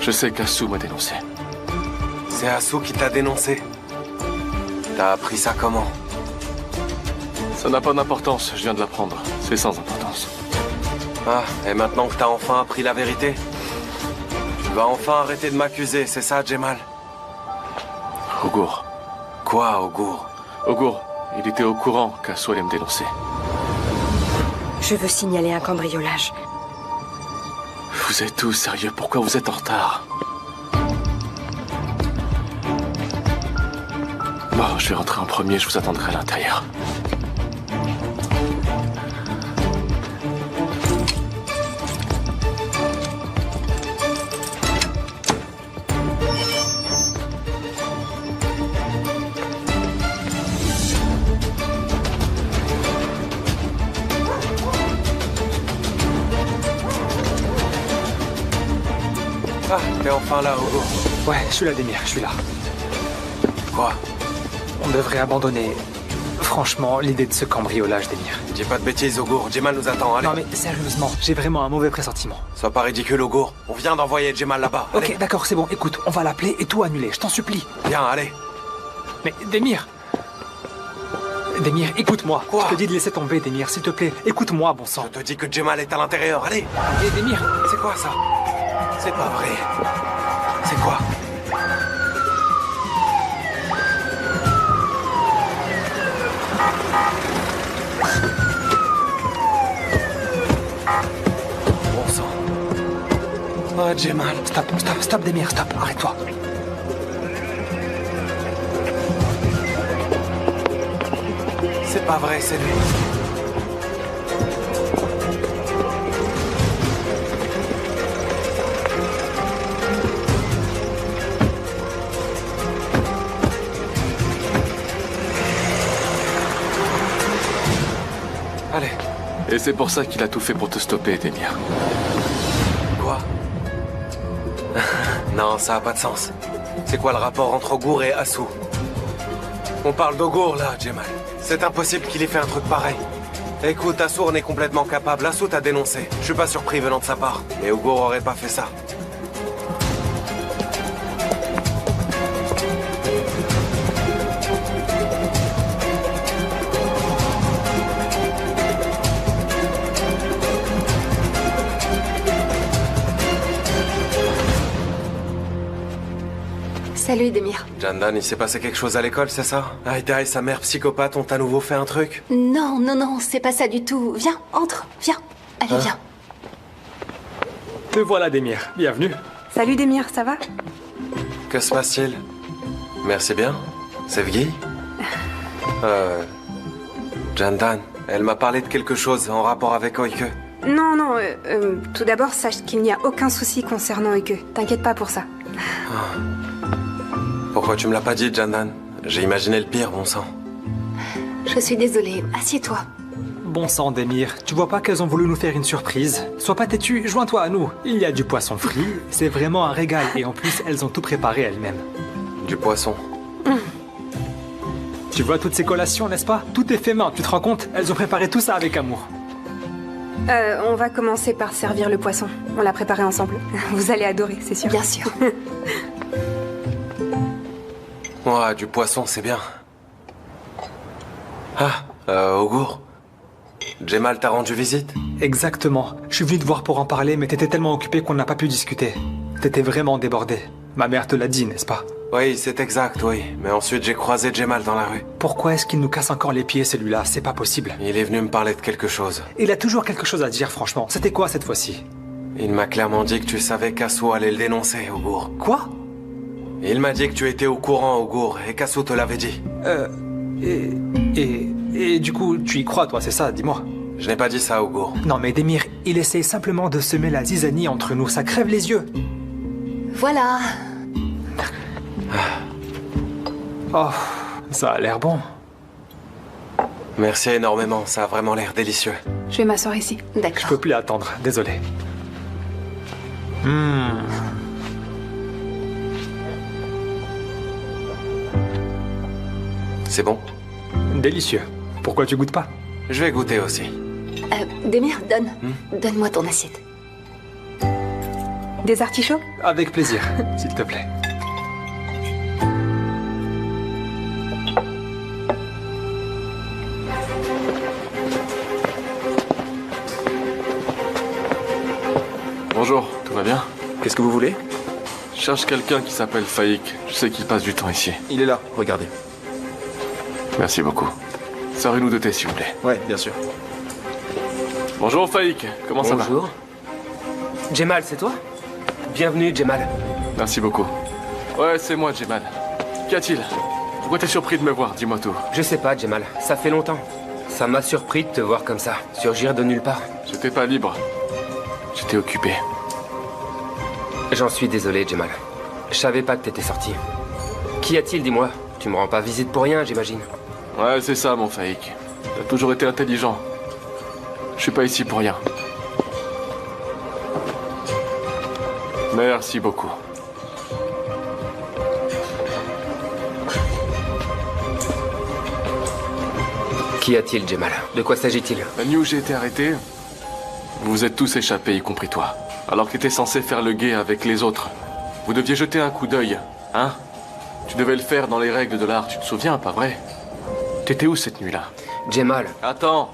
Je sais qu'Assou m'a dénoncé. C'est Assou qui t'a dénoncé? T'as appris ça comment? Ça n'a pas d'importance, je viens de l'apprendre. C'est sans importance. Ah, et maintenant que t'as enfin appris la vérité, tu vas enfin arrêter de m'accuser, c'est ça, Jemal? Augur. Quoi, Augur? Augur, il était au courant qu'Assou allait me dénoncer. Je veux signaler un cambriolage. Vous êtes tous sérieux? Pourquoi vous êtes en retard? Bon, je vais rentrer en premier, je vous attendrai à l'intérieur. Ah, t'es enfin là, Augur. Ouais, je suis là, Demir, je suis là. Quoi? On devrait abandonner, franchement, l'idée de ce cambriolage, Demir. Dis pas de bêtises, Augur. Jemal nous attend, allez. Non mais sérieusement, j'ai vraiment un mauvais pressentiment. Sois pas ridicule, Augur. On vient d'envoyer Jemal là-bas. Ok, d'accord, c'est bon. Écoute, on va l'appeler et tout annuler, je t'en supplie. Viens, allez. Mais Demir, écoute-moi. Quoi? Je te dis de laisser tomber, Demir, s'il te plaît. Écoute-moi, bon sang. Je te dis que Jemal est à l'intérieur, allez. Et Demir, c'est quoi ça? C'est pas vrai. C'est quoi? Bon sang. Ah, Jemal. Stop, Demir, stop, arrête-toi. C'est pas vrai, c'est lui. Allez. Et c'est pour ça qu'il a tout fait pour te stopper, Demir. Quoi? Non, ça a pas de sens. C'est quoi le rapport entre Ogur et Asu? On parle d'Ogur là, Jemal. C'est impossible qu'il ait fait un truc pareil. Écoute, Asu en est complètement capable. Asu t'a dénoncé. Je suis pas surpris venant de sa part. Mais Ogur aurait pas fait ça. Salut, Demir. Jandan, il s'est passé quelque chose à l'école, c'est ça? Aïda et sa mère psychopathe ont à nouveau fait un truc? Non, c'est pas ça du tout. Viens, entre, viens. Allez, viens. Te voilà, Demir. Bienvenue. Salut Demir, ça va? Que se passe-t-il? Merci bien. C'est Guy? Jandan, elle m'a parlé de quelque chose en rapport avec Oike. Non, tout d'abord, sache qu'il n'y a aucun souci concernant Oike. T'inquiète pas pour ça. Pourquoi tu me l'as pas dit, Jandan? J'ai imaginé le pire, bon sang. Je suis désolée. Assieds-toi. Bon sang, Demir. Tu vois pas qu'elles ont voulu nous faire une surprise? Sois pas têtu, joins-toi à nous. Il y a du poisson frit. C'est vraiment un régal. Et en plus, elles ont tout préparé elles-mêmes. Du poisson. Tu vois toutes ces collations, n'est-ce pas? Tout est fait main, tu te rends compte? Elles ont préparé tout ça avec amour. On va commencer par servir le poisson. On l'a préparé ensemble. Vous allez adorer, c'est sûr. Bien sûr. Ouais, du poisson, c'est bien. Ogur. Jemal t'a rendu visite? Exactement. Je suis venu te voir pour en parler, mais t'étais tellement occupé qu'on n'a pas pu discuter. T'étais vraiment débordé. Ma mère te l'a dit, n'est-ce pas? Oui, c'est exact, oui. Mais ensuite, j'ai croisé Jemal dans la rue. Pourquoi est-ce qu'il nous casse encore les pieds, celui-là? C'est pas possible. Il est venu me parler de quelque chose. Il a toujours quelque chose à dire, franchement. C'était quoi, cette fois-ci? Il m'a clairement dit que tu savais qu'Asu allait le dénoncer, Ogur. Quoi? Il m'a dit que tu étais au courant, Ogur, et qu'Asu te l'avait dit. Et du coup, tu y crois, toi, c'est ça? Dis-moi. Je n'ai pas dit ça, Ogur. Non, mais Demir, il essaye simplement de semer la zizanie entre nous. Ça crève les yeux. Voilà. Oh, ça a l'air bon. Merci énormément, ça a vraiment l'air délicieux. Je vais m'asseoir ici. D'accord. Je peux plus attendre, désolé. C'est bon? Délicieux. Pourquoi tu goûtes pas? Je vais goûter aussi. Demir, donne-moi ton assiette. Des artichauts? Avec plaisir, s'il te plaît. Bonjour, tout va bien? Qu'est-ce que vous voulez? Je cherche quelqu'un qui s'appelle Faïk. Je sais qu'il passe du temps ici. Il est là, regardez. Merci beaucoup. Servez-nous de thé, s'il vous plaît. Ouais, bien sûr. Bonjour Faïk, comment ça va? Bonjour. Jemal, c'est toi? Bienvenue, Jemal. Merci beaucoup. Ouais, c'est moi, Jemal. Qu'y a-t-il? Pourquoi t'es surpris de me voir? Dis-moi tout. Je sais pas, Jemal. Ça fait longtemps. Ça m'a surpris de te voir comme ça, surgir de nulle part. J'étais pas libre. J'étais occupé. J'en suis désolé, Jemal. Je savais pas que t'étais sorti. Qu'y a-t-il, dis-moi? Tu me rends pas visite pour rien, j'imagine. Ouais, c'est ça, mon Faïk. T'as toujours été intelligent. Je suis pas ici pour rien. Merci beaucoup. Qu'y a-t-il, Jemal? De quoi s'agit-il? La nuit où j'ai été arrêté, vous vous êtes tous échappés, y compris toi. Alors que t'étais censé faire le guet avec les autres. Vous deviez jeter un coup d'œil, hein? Tu devais le faire dans les règles de l'art, tu te souviens, pas vrai? T'étais où cette nuit-là? Jemal. Attends,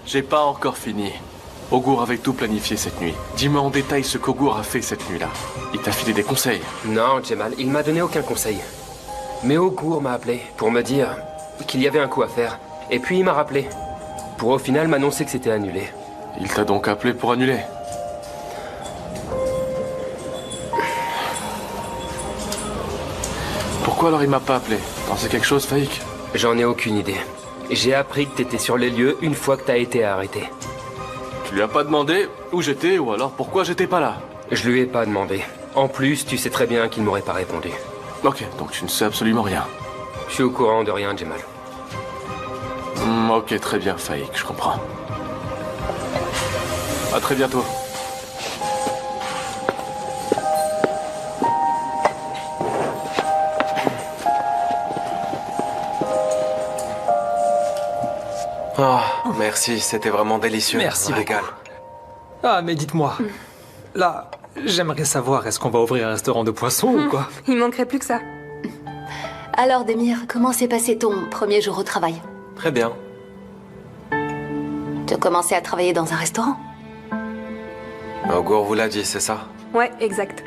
j'ai pas encore fini. Ogur avait tout planifié cette nuit. Dis-moi en détail ce qu'Ogur a fait cette nuit-là. Il t'a filé des conseils? Non, Jemal, il m'a donné aucun conseil. Mais Ogur m'a appelé pour me dire qu'il y avait un coup à faire. Et puis il m'a rappelé, pour au final m'annoncer que c'était annulé. Il t'a donc appelé pour annuler? Pourquoi alors il m'a pas appelé? T'en sais quelque chose, Faïk? J'en ai aucune idée. J'ai appris que t'étais sur les lieux une fois que t'as été arrêté. Tu lui as pas demandé où j'étais ou alors pourquoi j'étais pas là? Je lui ai pas demandé. En plus, tu sais très bien qu'il m'aurait pas répondu. Ok, donc tu ne sais absolument rien. Je suis au courant de rien, Jamal. Ok, très bien, Faïk, je comprends. À très bientôt. Oh, merci, c'était vraiment délicieux. Merci beaucoup. Régal. Ah, mais dites-moi, là, j'aimerais savoir, est-ce qu'on va ouvrir un restaurant de poissons ou quoi? Il manquerait plus que ça. Alors, Demir, comment s'est passé ton premier jour au travail? Très bien. Tu as commencé à travailler dans un restaurant? Augur vous l'a dit, c'est ça? Ouais, exact.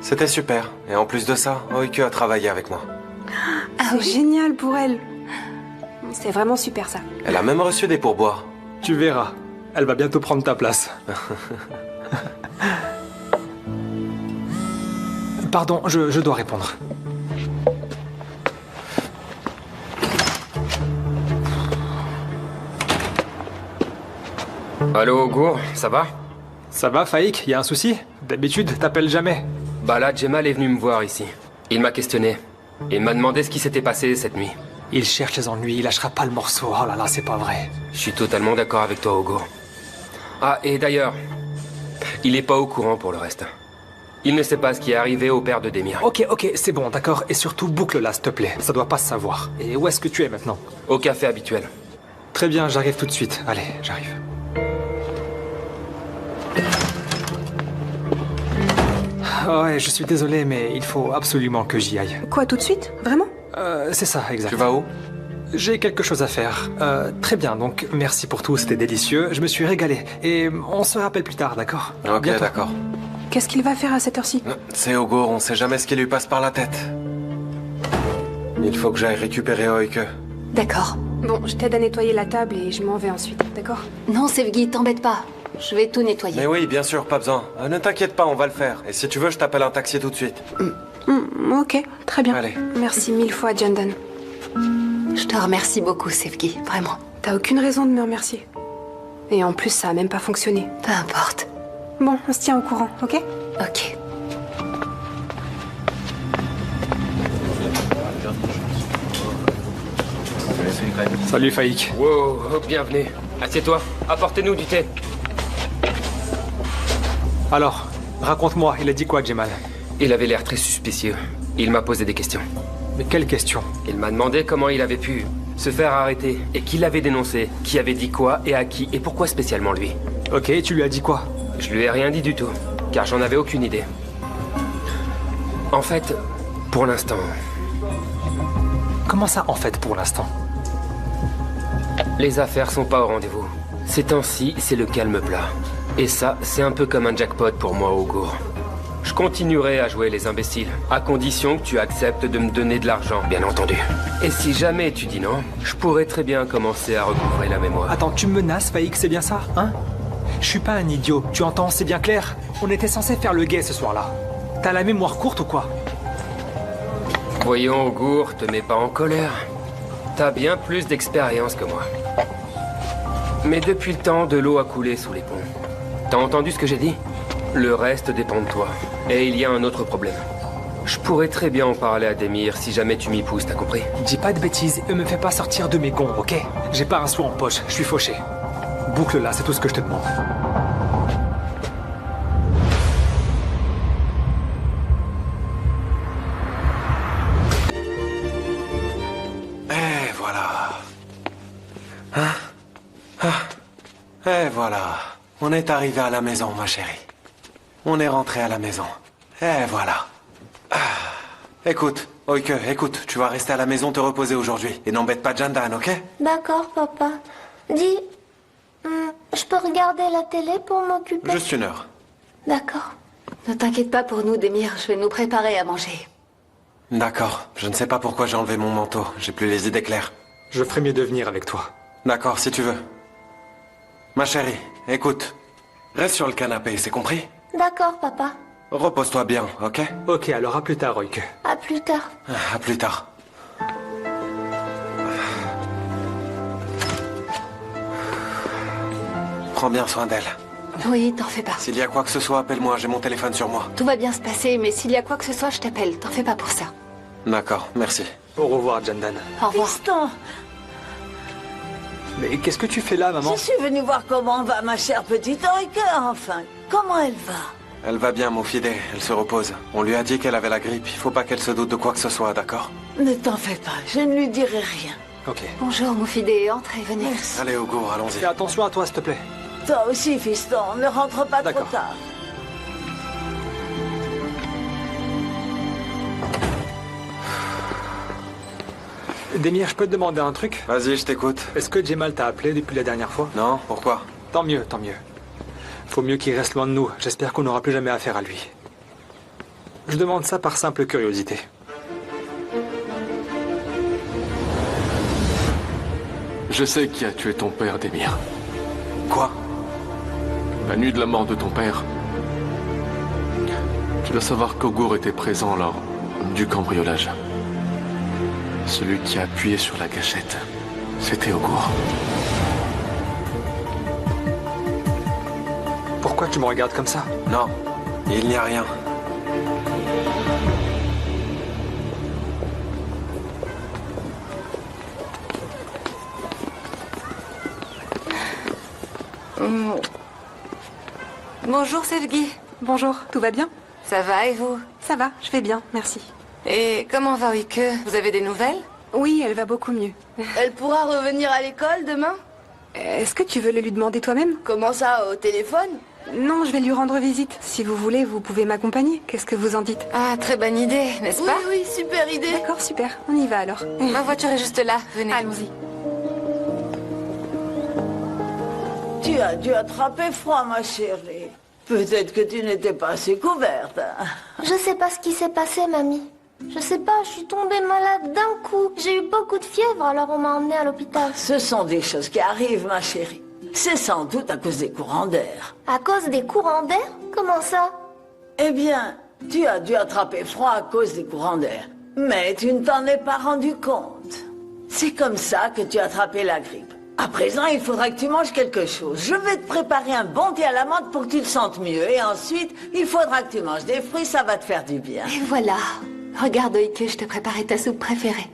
C'était super. Et en plus de ça, Oike a travaillé avec moi. C'est génial pour elle. C'est vraiment super ça. Elle a même reçu des pourboires. Tu verras, elle va bientôt prendre ta place. Pardon, je dois répondre. Allô, Augur, ça va? Ça va, Faïk? Y a un souci? D'habitude, t'appelles jamais. Bah là, Jamal est venu me voir ici. Il m'a questionné. Il m'a demandé ce qui s'était passé cette nuit. Il cherche les ennuis, il lâchera pas le morceau. Oh là là, c'est pas vrai. Je suis totalement d'accord avec toi, Augur. Ah, et d'ailleurs, il est pas au courant pour le reste. Il ne sait pas ce qui est arrivé au père de Demir. Ok, c'est bon, d'accord. Et surtout, boucle-la, s'il te plaît. Ça doit pas se savoir. Et où est-ce que tu es maintenant? Au café habituel. Très bien, j'arrive tout de suite. Allez, j'arrive. Ouais, je suis désolé, mais il faut absolument que j'y aille. Quoi, tout de suite? Vraiment? C'est ça, exact. Tu vas où? J'ai quelque chose à faire. Très bien, donc merci pour tout, c'était délicieux. Je me suis régalé. Et on se rappelle plus tard, d'accord? Ok, Bientôt. d'accord. Qu'est-ce qu'il va faire à cette heure-ci? C'est Augur, on sait jamais ce qui lui passe par la tête. Il faut que j'aille récupérer Oike. D'accord. Bon, je t'aide à nettoyer la table et je m'en vais ensuite, d'accord? Non, Sevgi, t'embête pas. Je vais tout nettoyer. Mais oui, bien sûr, pas besoin. Ne t'inquiète pas, on va le faire. Et si tu veux, je t'appelle un taxi tout de suite. Ok, très bien. Allez. Merci mille fois, Jandan. Je te remercie beaucoup, Sevgi, vraiment. T'as aucune raison de me remercier. Et en plus, ça a même pas fonctionné. Peu importe. Bon, on se tient au courant, ok? Ok. Salut, Faïk. Wow, bienvenue. Assieds-toi, apportez-nous du thé. Alors, raconte-moi, il a dit quoi, Jamal? Il avait l'air très suspicieux. Il m'a posé des questions. Mais quelles questions? Il m'a demandé comment il avait pu se faire arrêter et qui l'avait dénoncé, qui avait dit quoi et à qui et pourquoi spécialement lui. Ok, tu lui as dit quoi? Je lui ai rien dit du tout, car j'en avais aucune idée. En fait, pour l'instant... Comment ça, en fait, pour l'instant? Les affaires sont pas au rendez-vous. Ces temps-ci, c'est le calme plat. Et ça, c'est un peu comme un jackpot pour moi, Augur. Je continuerai à jouer les imbéciles, à condition que tu acceptes de me donner de l'argent, bien entendu. Et si jamais tu dis non, je pourrais très bien commencer à recouvrer la mémoire. Attends, tu me menaces, Faïk, c'est bien ça, hein? Je suis pas un idiot, tu entends, c'est bien clair. On était censé faire le guet ce soir-là. T'as la mémoire courte ou quoi? Voyons, Augur, te mets pas en colère. T'as bien plus d'expérience que moi. Mais depuis le temps, de l'eau a coulé sous les ponts. T'as entendu ce que j'ai dit? Le reste dépend de toi. Et il y a un autre problème. Je pourrais très bien en parler à Demir si jamais tu m'y pousses, t'as compris? Dis pas de bêtises et me fais pas sortir de mes gonds, ok? J'ai pas un sou en poche, je suis fauché. Boucle-la, c'est tout ce que je te demande. Et voilà. Et voilà. On est arrivé à la maison, ma chérie. On est rentré à la maison. Et voilà. Écoute, Oike, écoute, tu vas rester à la maison te reposer aujourd'hui. Et n'embête pas Jandan, ok? D'accord, papa. Dis, je peux regarder la télé pour m'occuper? Juste une heure. D'accord. Ne t'inquiète pas pour nous, Demir. Je vais nous préparer à manger. D'accord. Je ne sais pas pourquoi j'ai enlevé mon manteau. J'ai plus les idées claires. Je ferai mieux de venir avec toi. D'accord, si tu veux. Ma chérie, écoute. Reste sur le canapé, c'est compris? D'accord, papa. Repose-toi bien, ok? Ok, alors à plus tard, Royke. À plus tard. À plus tard. Prends bien soin d'elle. Oui, t'en fais pas. S'il y a quoi que ce soit, appelle-moi, j'ai mon téléphone sur moi. Tout va bien se passer, mais s'il y a quoi que ce soit, je t'appelle. T'en fais pas pour ça. D'accord, merci. Au revoir, Jandan. Au revoir. Fiston, Mais qu'est-ce que tu fais là, maman? je suis venue voir comment va ma chère petite Royke, enfin. Comment elle va? Elle va bien, Mofide, elle se repose. On lui a dit qu'elle avait la grippe, il faut pas qu'elle se doute de quoi que ce soit, d'accord? Ne t'en fais pas, je ne lui dirai rien. Ok. Bonjour, Moufide. Entrez, venez. Merci. Allez, Hugo, allons-y. Fais attention à toi, s'il te plaît. Toi aussi, fiston, ne rentre pas trop D'accord. tard. Demir, je peux te demander un truc? Vas-y, je t'écoute. Est-ce que Jemal t'a appelé depuis la dernière fois? Non, pourquoi? Tant mieux, tant mieux. Faut mieux qu'il reste loin de nous. J'espère qu'on n'aura plus jamais affaire à lui. Je demande ça par simple curiosité. Je sais qui a tué ton père, Demir. Quoi? La nuit de la mort de ton père. Tu dois savoir qu'Ogur était présent lors du cambriolage. Celui qui a appuyé sur la gâchette, c'était Ogur. Pourquoi tu me regardes comme ça? Non, il n'y a rien. Bonjour Sevgi. Bonjour, tout va bien? Ça va et vous? Ça va, je vais bien, merci. Et comment va Oike? Vous avez des nouvelles? Oui, elle va beaucoup mieux. Elle pourra revenir à l'école demain? Est-ce que tu veux le lui demander toi-même? Comment ça, au téléphone? Non, je vais lui rendre visite. Si vous voulez, vous pouvez m'accompagner. Qu'est-ce que vous en dites? Ah, très bonne idée, n'est-ce pas? Oui, super idée. D'accord, super. On y va alors. Ma voiture est juste là, venez. Allons-y. Tu as dû attraper froid, ma chérie. Peut-être que tu n'étais pas assez couverte. Je sais pas ce qui s'est passé, mamie. Je sais pas, je suis tombée malade d'un coup. J'ai eu beaucoup de fièvre, alors on m'a emmenée à l'hôpital. Ce sont des choses qui arrivent, ma chérie. C'est sans doute à cause des courants d'air. À cause des courants d'air? Comment ça? Eh bien, tu as dû attraper froid à cause des courants d'air. Mais tu ne t'en es pas rendu compte. C'est comme ça que tu as attrapé la grippe. À présent, il faudra que tu manges quelque chose. Je vais te préparer un bon thé à la menthe pour que tu te sentes mieux. Et ensuite, il faudra que tu manges des fruits, ça va te faire du bien. Et voilà. Regarde, Oike, je t'ai préparé ta soupe préférée.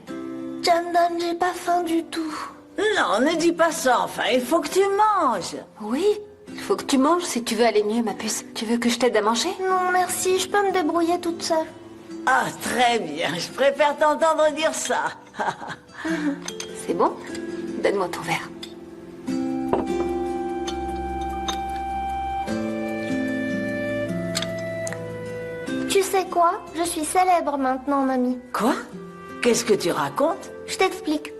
Jandan, j'ai pas faim du tout. Non, ne dis pas ça, enfin, il faut que tu manges. Oui, il faut que tu manges si tu veux aller mieux, ma puce. Tu veux que je t'aide à manger? Non, merci, je peux me débrouiller toute seule. Ah, très bien, je préfère t'entendre dire ça. C'est bon? Donne-moi ton verre. Tu sais quoi? Je suis célèbre maintenant, mamie. Quoi? Qu'est-ce que tu racontes? Je t'explique.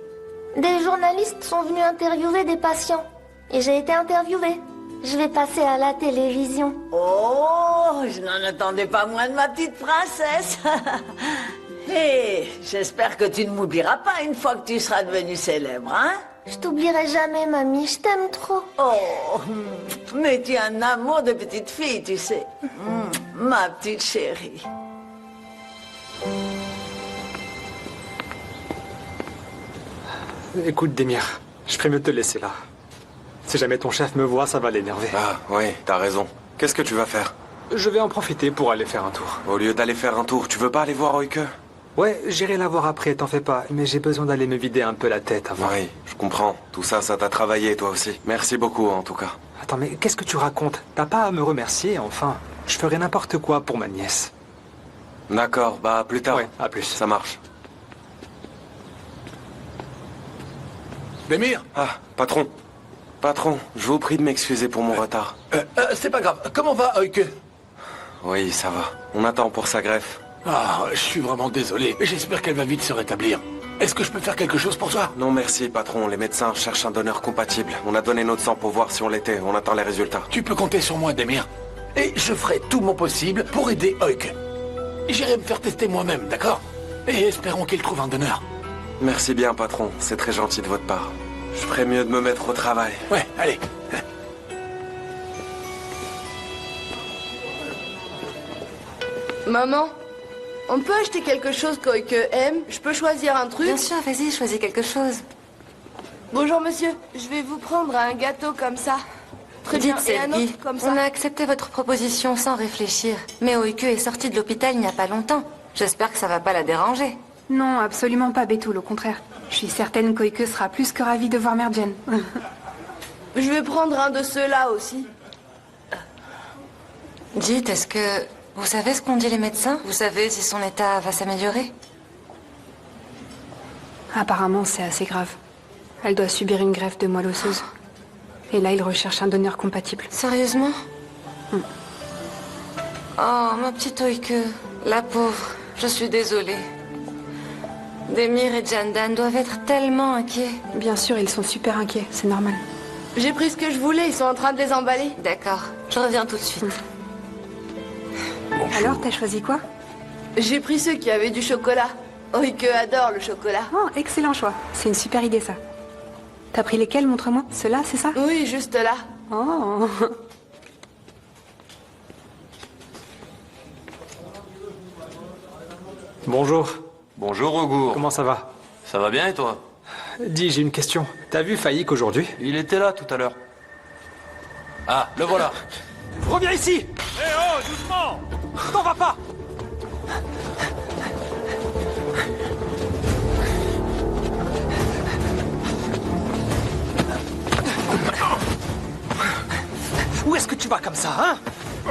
Des journalistes sont venus interviewer des patients. Et j'ai été interviewée. Je vais passer à la télévision. Oh, je n'en attendais pas moins de ma petite princesse. Et j'espère que tu ne m'oublieras pas une fois que tu seras devenue célèbre, hein? Je t'oublierai jamais, mamie. Je t'aime trop. Oh, mais tu es un amour de petite fille, tu sais. Ma petite chérie. Écoute, Demir, je ferais mieux de te laisser là. Si jamais ton chef me voit, ça va l'énerver. Ah, oui, t'as raison. Qu'est-ce que tu vas faire? Je vais en profiter pour aller faire un tour. Au lieu d'aller faire un tour, tu veux pas aller voir Royke? Ouais, j'irai la voir après, t'en fais pas. Mais j'ai besoin d'aller me vider un peu la tête avant. Oui, je comprends. Tout ça, ça t'a travaillé, toi aussi. Merci beaucoup, en tout cas. Attends, mais qu'est-ce que tu racontes? T'as pas à me remercier, enfin. Je ferai n'importe quoi pour ma nièce. D'accord, bah à plus tard. Ouais, à plus. Ça marche. Demir? Ah, patron. Patron, je vous prie de m'excuser pour mon retard. C'est pas grave. Comment va Oike? Oui, ça va. On attend pour sa greffe. Ah, je suis vraiment désolé. J'espère qu'elle va vite se rétablir. Est-ce que je peux faire quelque chose pour toi? Non merci, patron. Les médecins cherchent un donneur compatible. On a donné notre sang pour voir si on l'était. On attend les résultats. Tu peux compter sur moi, Demir. Et je ferai tout mon possible pour aider Oike. J'irai me faire tester moi-même, d'accord? Et espérons qu'il trouve un donneur. Merci bien, patron. C'est très gentil de votre part. Je ferais mieux de me mettre au travail. Ouais, allez. Maman, on peut acheter quelque chose qu'Oike aime? Je peux choisir un truc? Bien sûr, vas-y, choisis quelque chose. Bonjour monsieur, je vais vous prendre un gâteau comme ça. Très bien, Dites, et un Selby, autre comme ça. on a accepté votre proposition sans réfléchir. Mais Oike est sortie de l'hôpital il n'y a pas longtemps. J'espère que ça va pas la déranger. Non, absolument pas, Bétoul, au contraire. Je suis certaine qu'Oike sera plus que ravie de voir Mère Jen. Je vais prendre un de ceux-là aussi. Dites, est-ce que vous savez ce qu'ont dit les médecins? Vous savez si son état va s'améliorer? Apparemment, c'est assez grave. Elle doit subir une greffe de moelle osseuse. Et là, il recherche un donneur compatible. Sérieusement? Oh, ma petite Oike. La pauvre. Je suis désolée. Demir et Jandan doivent être tellement inquiets. Bien sûr, ils sont super inquiets. C'est normal. J'ai pris ce que je voulais, ils sont en train de les emballer. D'accord. Je reviens tout de suite. Alors, t'as choisi quoi? J'ai pris ceux qui avaient du chocolat. Oike adore le chocolat. Oh, excellent choix. C'est une super idée, ça. T'as pris lesquels, montre-moi? Ceux-là, c'est ça? Oui, juste là. Oh. Bonjour. Bonjour, Augour. Comment ça va? Ça va bien et toi? Dis, j'ai une question. T'as vu Faïk aujourd'hui? Il était là tout à l'heure. Ah, le voilà. Reviens ici! Eh oh, doucement! T'en vas pas! Où est-ce que tu vas comme ça, hein?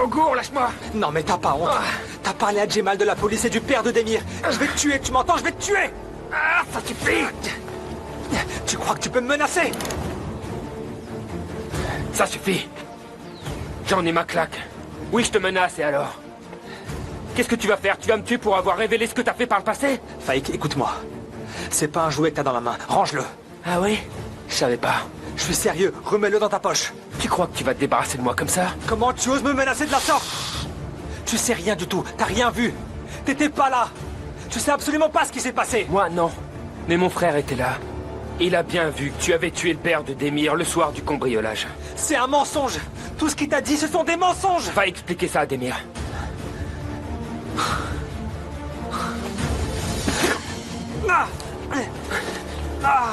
Augour, lâche-moi! Non mais t'as pas honte. T'as parlé à Jemal de la police et du père de Demir. Je vais te tuer, tu m'entends? Je vais te tuer! Ah, ça suffit! Tu crois que tu peux me menacer? Ça suffit. J'en ai ma claque. Oui, je te menace, et alors? Qu'est-ce que tu vas faire? Tu vas me tuer pour avoir révélé ce que t'as fait par le passé? Faïk, écoute-moi. C'est pas un jouet que t'as dans la main. Range-le. Ah oui? Je savais pas. Je suis sérieux. Remets-le dans ta poche. Tu crois que tu vas te débarrasser de moi comme ça? Comment tu oses me menacer de la sorte? Tu sais rien du tout. T'as rien vu. T'étais pas là. Tu sais absolument pas ce qui s'est passé. Moi, non. Mais mon frère était là. Il a bien vu que tu avais tué le père de Demir le soir du cambriolage. C'est un mensonge. Tout ce qu'il t'a dit, ce sont des mensonges. Va expliquer ça à Demir. Ah. Ah.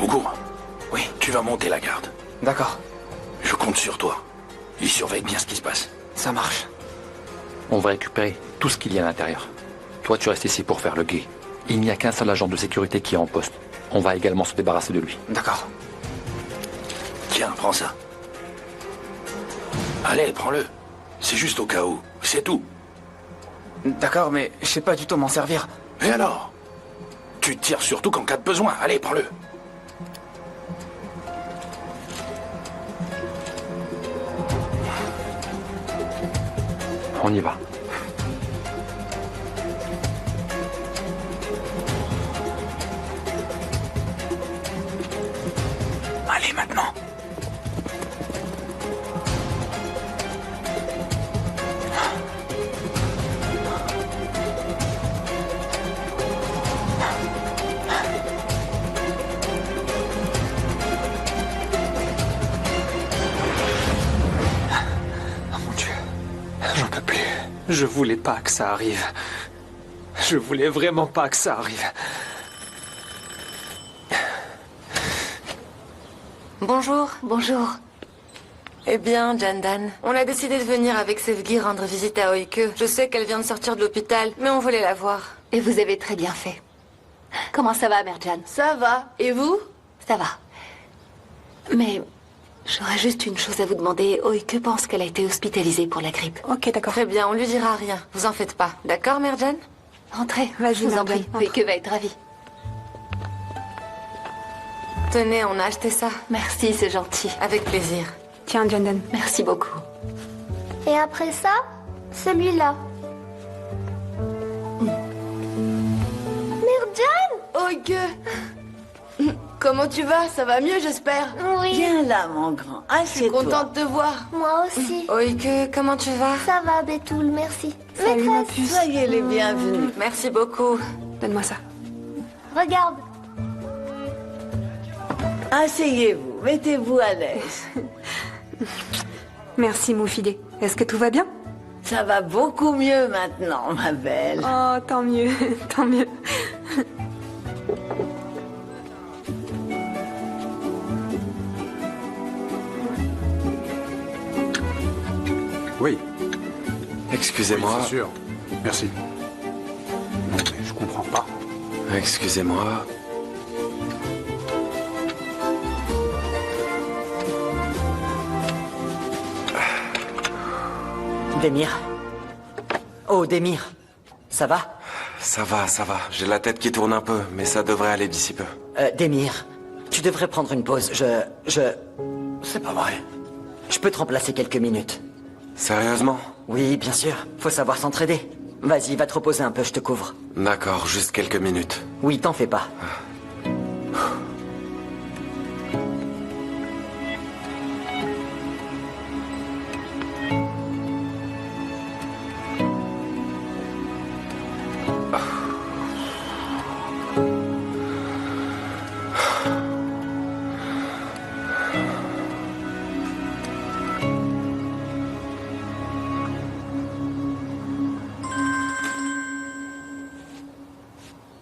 Augour, oui, tu vas monter la garde. D'accord. Je compte sur toi. Et surveille bien ce qui se passe. Ça marche. On va récupérer tout ce qu'il y a à l'intérieur. Toi, tu restes ici pour faire le guet. Il n'y a qu'un seul agent de sécurité qui est en poste. On va également se débarrasser de lui. D'accord. Tiens, prends ça. Allez, prends-le. C'est juste au cas où. C'est tout. D'accord, mais je sais pas du tout m'en servir. Et alors? Tu tires surtout qu'en cas de besoin. Allez, prends-le. On y va. Allez, maintenant. Je voulais pas que ça arrive. Je voulais vraiment pas que ça arrive. Bonjour. Bonjour. Eh bien, Jandan, on a décidé de venir avec Sevgi rendre visite à Oike. Je sais qu'elle vient de sortir de l'hôpital, mais on voulait la voir. Et vous avez très bien fait. Comment ça va, Merjan? Ça va. Et vous? Ça va. Mais j'aurais juste une chose à vous demander. Oike pense qu'elle a été hospitalisée pour la grippe. Ok, d'accord. Très bien, on lui dira rien. Vous en faites pas. D'accord, Merjan? Entrez, Vas-y, je vous en Merjan, prie. Oike va être ravie. Tenez, on a acheté ça. Merci, c'est gentil. Avec plaisir. Tiens, Jandan. Merci beaucoup. Et après ça, celui-là. Merjan! Oike! Comment tu vas? Ça va mieux, j'espère? Oui. Viens là, mon grand. Je suis contente de te voir. Moi aussi. Oike, comment tu vas? Ça va, Bétoul, merci. Salut, ma Maîtresse, puce. Soyez les bienvenus. Merci beaucoup. Donne-moi ça. regarde. Asseyez-vous, mettez-vous à l'aise. Merci, Moufidé. Est-ce que tout va bien? Ça va beaucoup mieux maintenant, ma belle. Oh, tant mieux, tant mieux. Oui. Excusez-moi. Oui, c'est sûr. Merci. Non, mais je comprends pas. Excusez-moi. Démir. Oh, Démir. Ça va? Ça va, ça va. J'ai la tête qui tourne un peu, mais ça devrait aller d'ici peu. Démir, tu devrais prendre une pause. C'est pas vrai. Je peux te remplacer quelques minutes. Sérieusement? Oui, bien sûr. Faut savoir s'entraider. Vas-y, va te reposer un peu, je te couvre. D'accord, juste quelques minutes. Oui, t'en fais pas.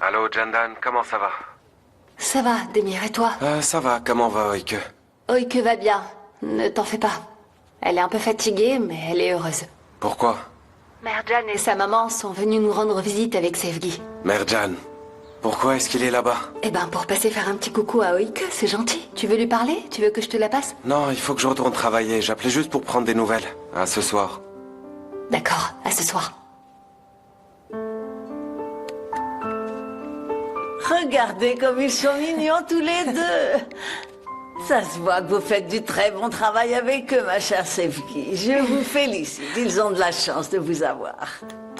Allô, Jandan, comment ça va? Ça va, Démir, et toi? Ça va, comment va Oike? Oike va bien. Ne t'en fais pas. Elle est un peu fatiguée, mais elle est heureuse. Pourquoi? Merjan et sa maman sont venus nous rendre visite avec Sevgi. Merjan, pourquoi est-ce qu'il est là-bas? Eh ben, pour passer faire un petit coucou à Oike, c'est gentil. Tu veux lui parler? Tu veux que je te la passe? Non, il faut que je retourne travailler. J'appelais juste pour prendre des nouvelles. À ce soir. D'accord, à ce soir. Regardez comme ils sont mignons tous les deux. Ça se voit que vous faites du très bon travail avec eux, ma chère Sevgi. Je vous félicite. Ils ont de la chance de vous avoir.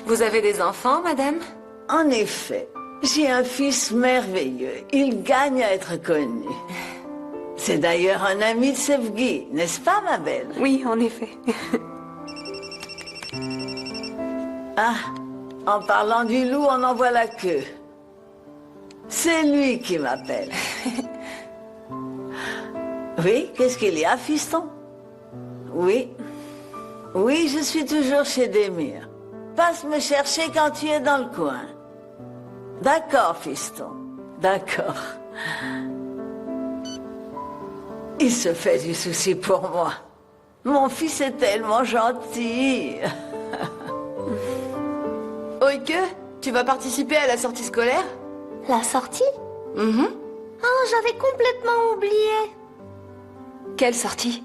Vous avez des enfants, madame? En effet, j'ai un fils merveilleux. Il gagne à être connu. C'est d'ailleurs un ami de Sevgi, n'est-ce pas, ma belle? Oui, en effet. Ah, en parlant du loup, on en voit la queue. C'est lui qui m'appelle. Oui, qu'est-ce qu'il y a, fiston? Oui. Oui, je suis toujours chez Démir. Passe me chercher quand tu es dans le coin. D'accord, fiston. D'accord. Il se fait du souci pour moi. Mon fils est tellement gentil. Oike, tu vas participer à la sortie scolaire? La sortie? Mhm. Oh, j'avais complètement oublié. Quelle sortie?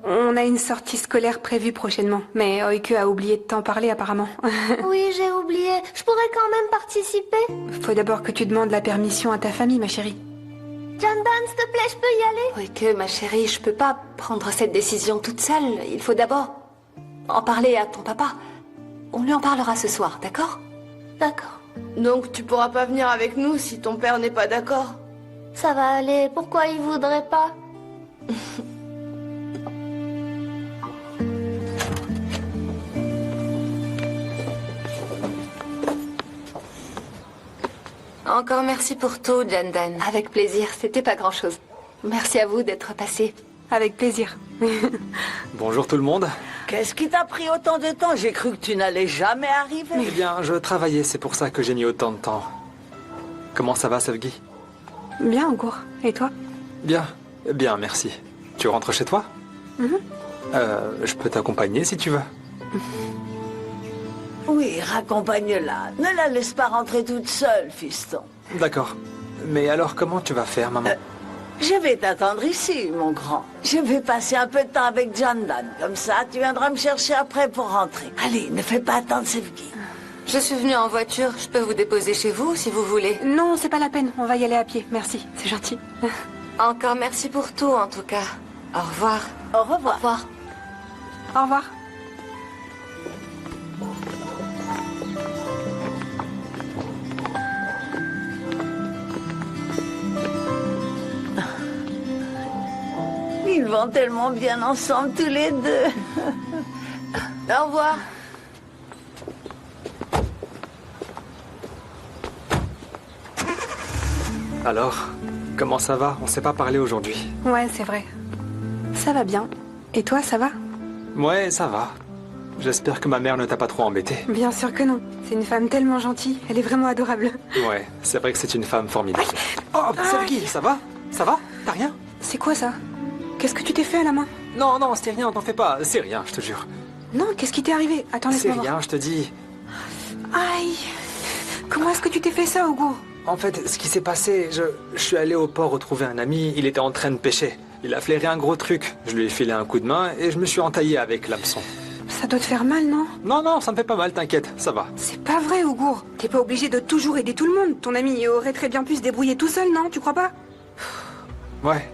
On a une sortie scolaire prévue prochainement, mais Oike a oublié de t'en parler apparemment. Oui, j'ai oublié. Je pourrais quand même participer. Faut d'abord que tu demandes la permission à ta famille, ma chérie. Jandan, s'il te plaît, je peux y aller? Oike, ma chérie, je peux pas prendre cette décision toute seule. Il faut d'abord en parler à ton papa. On lui en parlera ce soir, d'accord? D'accord. Donc tu pourras pas venir avec nous si ton père n'est pas d'accord? Ça va aller. Pourquoi il voudrait pas? Encore merci pour tout, Jandan. Avec plaisir, c'était pas grand-chose. Merci à vous d'être passé. Avec plaisir. Bonjour tout le monde. Qu'est-ce qui t'a pris autant de temps? J'ai cru que tu n'allais jamais arriver. Eh bien, je travaillais, c'est pour ça que j'ai mis autant de temps. Comment ça va, Sevgi? Bien, en cours. Et toi? Bien, bien, merci. Tu rentres chez toi? Je peux t'accompagner si tu veux. Oui, raccompagne-la. Ne la laisse pas rentrer toute seule, fiston. D'accord. Mais alors, comment tu vas faire, maman? Je vais t'attendre ici, mon grand. Je vais passer un peu de temps avec Jandan. Comme ça, tu viendras me chercher après pour rentrer. Allez, ne fais pas attendre Sevgi. Je suis venue en voiture. Je peux vous déposer chez vous si vous voulez. Non, c'est pas la peine. On va y aller à pied. Merci, c'est gentil. Encore merci pour tout, en tout cas. Au revoir. Au revoir. Au revoir. Au revoir. Ils vont tellement bien ensemble, tous les deux. Au revoir. Alors, comment ça va? On s'est pas parlé aujourd'hui. Ouais, c'est vrai. Ça va bien. Et toi, ça va? Ouais, ça va. J'espère que ma mère ne t'a pas trop embêté. Bien sûr que non. C'est une femme tellement gentille. Elle est vraiment adorable. Ouais, c'est vrai que c'est une femme formidable. Oh, Sergi, ça va? Ça va? T'as rien? C'est quoi ça? Qu'est-ce que tu t'es fait à la main? Non, non, c'est rien, t'en fais pas. C'est rien, je te jure. Non, qu'est-ce qui t'est arrivé? Attends, C'est laisse-moi voir. rien, je te dis. Aïe! Comment est-ce que tu t'es fait ça, Hugo? En fait, ce qui s'est passé, je suis allé au port retrouver un ami, il était en train de pêcher. Il a flairé un gros truc. Je lui ai filé un coup de main et je me suis entaillé avec l'hameçon. Ça doit te faire mal, non? Non, non, ça me fait pas mal, t'inquiète, ça va. C'est pas vrai, Hugo. T'es pas obligé de toujours aider tout le monde. Ton ami aurait très bien pu se débrouiller tout seul, non? Tu crois pas? Ouais,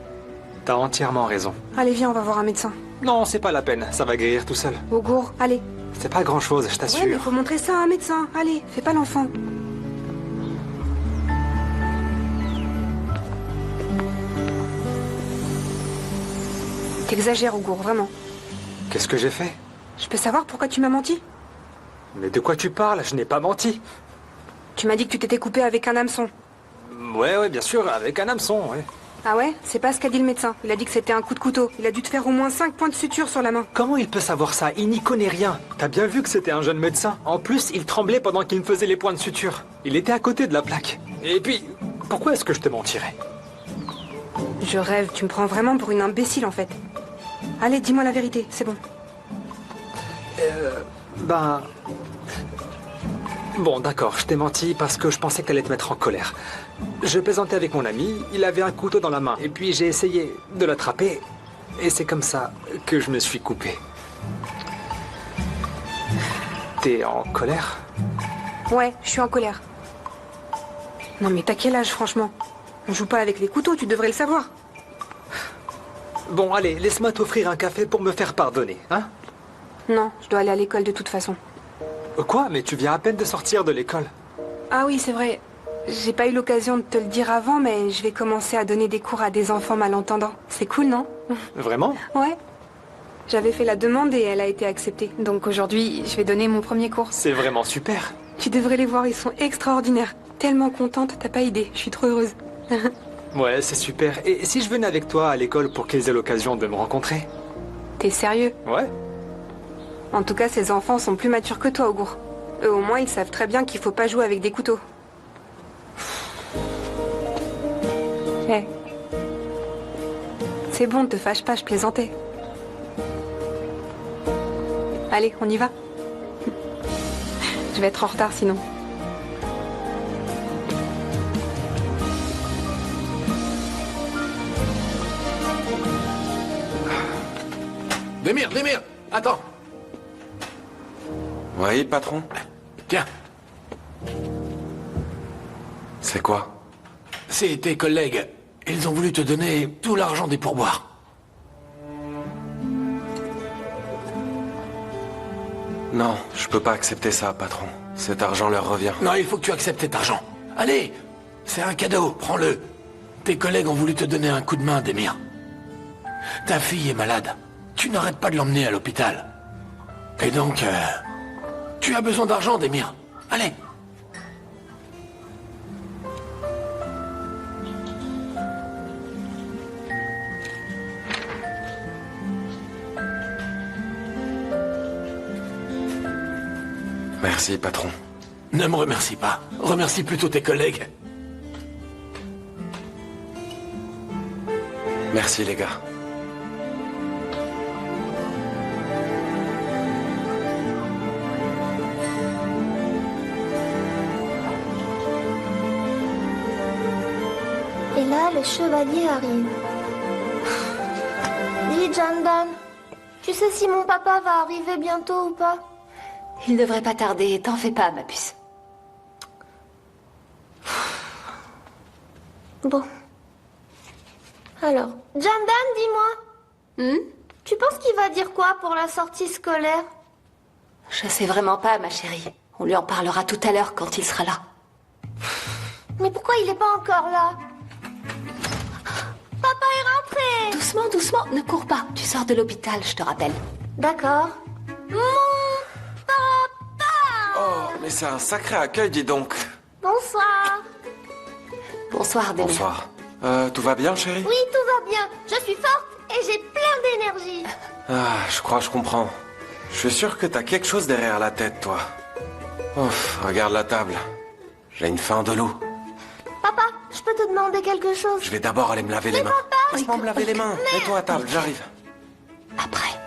t'as entièrement raison. Allez, viens, on va voir un médecin. Non, c'est pas la peine, ça va guérir tout seul. Hugo, allez. C'est pas grand-chose, je t'assure. Ouais, mais faut montrer ça à un médecin. Allez, fais pas l'enfant. T'exagères, Hugo, vraiment. Qu'est-ce que j'ai fait? Je peux savoir pourquoi tu m'as menti? Mais de quoi tu parles? Je n'ai pas menti. Tu m'as dit que tu t'étais coupé avec un hameçon. Ouais, bien sûr, avec un hameçon, ouais. Ah ouais? C'est pas ce qu'a dit le médecin. Il a dit que c'était un coup de couteau. Il a dû te faire au moins 5 points de suture sur la main. Comment il peut savoir ça? Il n'y connaît rien. T'as bien vu que c'était un jeune médecin. En plus, il tremblait pendant qu'il me faisait les points de suture. Il était à côté de la plaque. Et puis, pourquoi est-ce que je te mentirais? Je rêve, tu me prends vraiment pour une imbécile en fait. Allez, dis-moi la vérité, c'est bon. Bon, d'accord, je t'ai menti parce que je pensais que t'allais te mettre en colère. Je plaisantais avec mon ami, il avait un couteau dans la main, et puis j'ai essayé de l'attraper, et c'est comme ça que je me suis coupé. T'es en colère? Ouais, je suis en colère. Non mais t'as quel âge franchement? On joue pas avec les couteaux, tu devrais le savoir. Bon, allez, laisse-moi t'offrir un café pour me faire pardonner, hein? Non, je dois aller à l'école de toute façon. Quoi? Mais tu viens à peine de sortir de l'école. Ah oui, c'est vrai. J'ai pas eu l'occasion de te le dire avant, mais je vais commencer à donner des cours à des enfants malentendants. C'est cool, non? Vraiment? Ouais. J'avais fait la demande et elle a été acceptée. Donc aujourd'hui, je vais donner mon premier cours. C'est vraiment super. Tu devrais les voir, ils sont extraordinaires. Tellement contente, t'as pas idée. Je suis trop heureuse. Ouais, c'est super. Et si je venais avec toi à l'école pour qu'ils aient l'occasion de me rencontrer? T'es sérieux? Ouais. En tout cas, ces enfants sont plus matures que toi, Augour. Eux, au moins, ils savent très bien qu'il faut pas jouer avec des couteaux. Hé. C'est bon, te fâche pas, je plaisantais. Allez, on y va. Je vais être en retard sinon. Demir, attends. Oui, patron? Tiens. C'est quoi? C'est tes collègues. Ils ont voulu te donner tout l'argent des pourboires. Non, je peux pas accepter ça, patron. Cet argent leur revient. Non, il faut que tu acceptes cet argent. Allez, c'est un cadeau, prends-le. Tes collègues ont voulu te donner un coup de main, Demir. Ta fille est malade. Tu n'arrêtes pas de l'emmener à l'hôpital. Et donc, tu as besoin d'argent, Demir. Allez. Merci, patron. Ne me remercie pas. Remercie plutôt tes collègues. Merci, les gars. les chevaliers arrivent. Dis, Jandan, tu sais si mon papa va arriver bientôt ou pas? Il devrait pas tarder, t'en fais pas, ma puce. Bon. Alors, Jandan, dis-moi. Tu penses qu'il va dire quoi pour la sortie scolaire? Je sais vraiment pas, ma chérie. On lui en parlera tout à l'heure quand il sera là. Mais pourquoi il est pas encore là? Papa est rentré! Doucement, doucement, ne cours pas. Tu sors de l'hôpital, je te rappelle. D'accord. Mon papa! Oh, mais c'est un sacré accueil, dis donc. Bonsoir. Bonsoir, Démir. Bonsoir. Tout va bien, chérie? Oui, tout va bien. Je suis forte et j'ai plein d'énergie. Ah, je crois que je comprends. Je suis sûr que t'as quelque chose derrière la tête, toi. Ouf, regarde la table. J'ai une faim de loup. Papa, je peux te demander quelque chose? Je vais d'abord aller me laver les mains. Papa, Laisse-moi me laver les mains. Mets-toi à table, j'arrive. Après.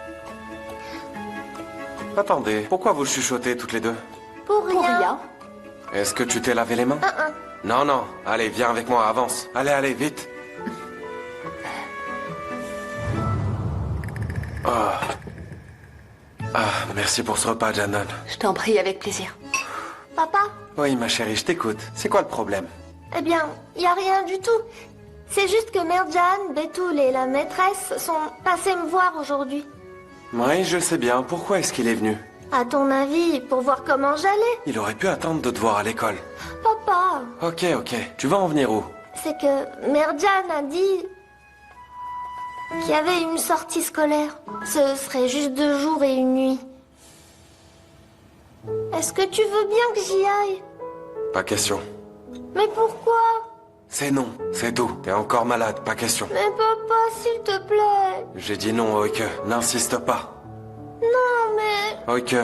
Attendez, pourquoi vous chuchotez toutes les deux? Pour rien. Est-ce que tu t'es lavé les mains? Non, non. Allez, viens avec moi, avance. Allez, allez, vite. Oh. Ah, merci pour ce repas, Jandan. Je t'en prie, avec plaisir. Papa? Oui, ma chérie, je t'écoute. C'est quoi le problème? Eh bien, il n'y a rien du tout. C'est juste que Merjan, Betoul et la maîtresse sont passés me voir aujourd'hui. Oui, je sais bien. Pourquoi est-ce qu'il est venu? À ton avis, pour voir comment j'allais? Il aurait pu attendre de te voir à l'école. Papa, Ok, ok. Tu vas en venir où? c'est que Merjan a dit qu'il y avait une sortie scolaire. Ce serait juste 2 jours et 1 nuit. Est-ce que tu veux bien que j'y aille? Pas question. Mais pourquoi? C'est non, c'est tout. T'es encore malade, pas question. Mais papa, s'il te plaît. J'ai dit non, Oike. N'insiste pas. Non, mais... Oike,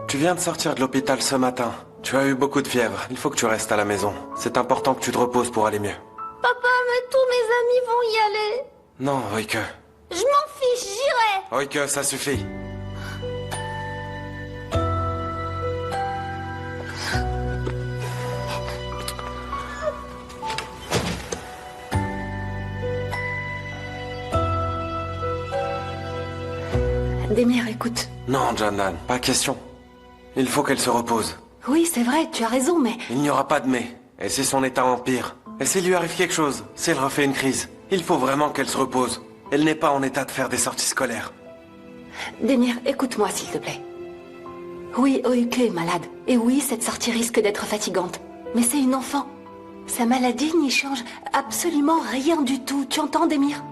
tu viens de sortir de l'hôpital ce matin. Tu as eu beaucoup de fièvre. Il faut que tu restes à la maison. C'est important que tu te reposes pour aller mieux. Papa, mais tous mes amis vont y aller. Non, Oike. Je m'en fiche, j'irai. Oike, ça suffit. Démir, écoute. Non, Jandan, pas question. Il faut qu'elle se repose. Oui, c'est vrai, tu as raison, mais... Il n'y aura pas de mais. Et si son état empire, et s'il lui arrive quelque chose, si elle refait une crise, il faut vraiment qu'elle se repose. Elle n'est pas en état de faire des sorties scolaires. Démir, écoute-moi, s'il te plaît. Oui, Oike est malade. Et oui, cette sortie risque d'être fatigante. Mais c'est une enfant. Sa maladie n'y change absolument rien du tout. Tu entends, Démir?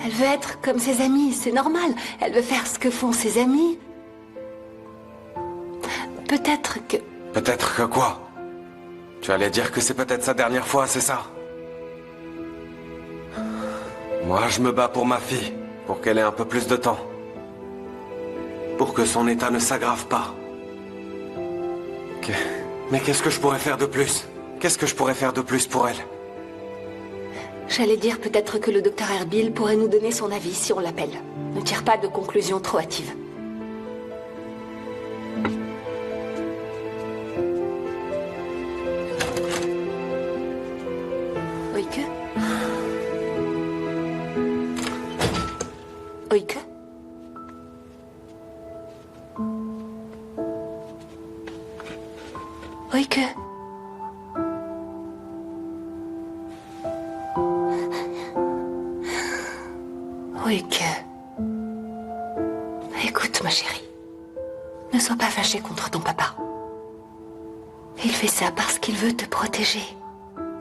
Elle veut être comme ses amis, c'est normal. Elle veut faire ce que font ses amis. Peut-être que... Peut-être que quoi? Tu allais dire que c'est peut-être sa dernière fois, c'est ça? Moi, je me bats pour ma fille, pour qu'elle ait un peu plus de temps. Pour que son état ne s'aggrave pas. Mais qu'est-ce que je pourrais faire de plus? Qu'est-ce que je pourrais faire de plus pour elle? J'allais dire peut-être que le docteur Erbil pourrait nous donner son avis si on l'appelle. Ne tire pas de conclusions trop hâtives. Oike? Oike? Oike? Oike. Écoute, ma chérie. Ne sois pas fâchée contre ton papa. Il fait ça parce qu'il veut te protéger.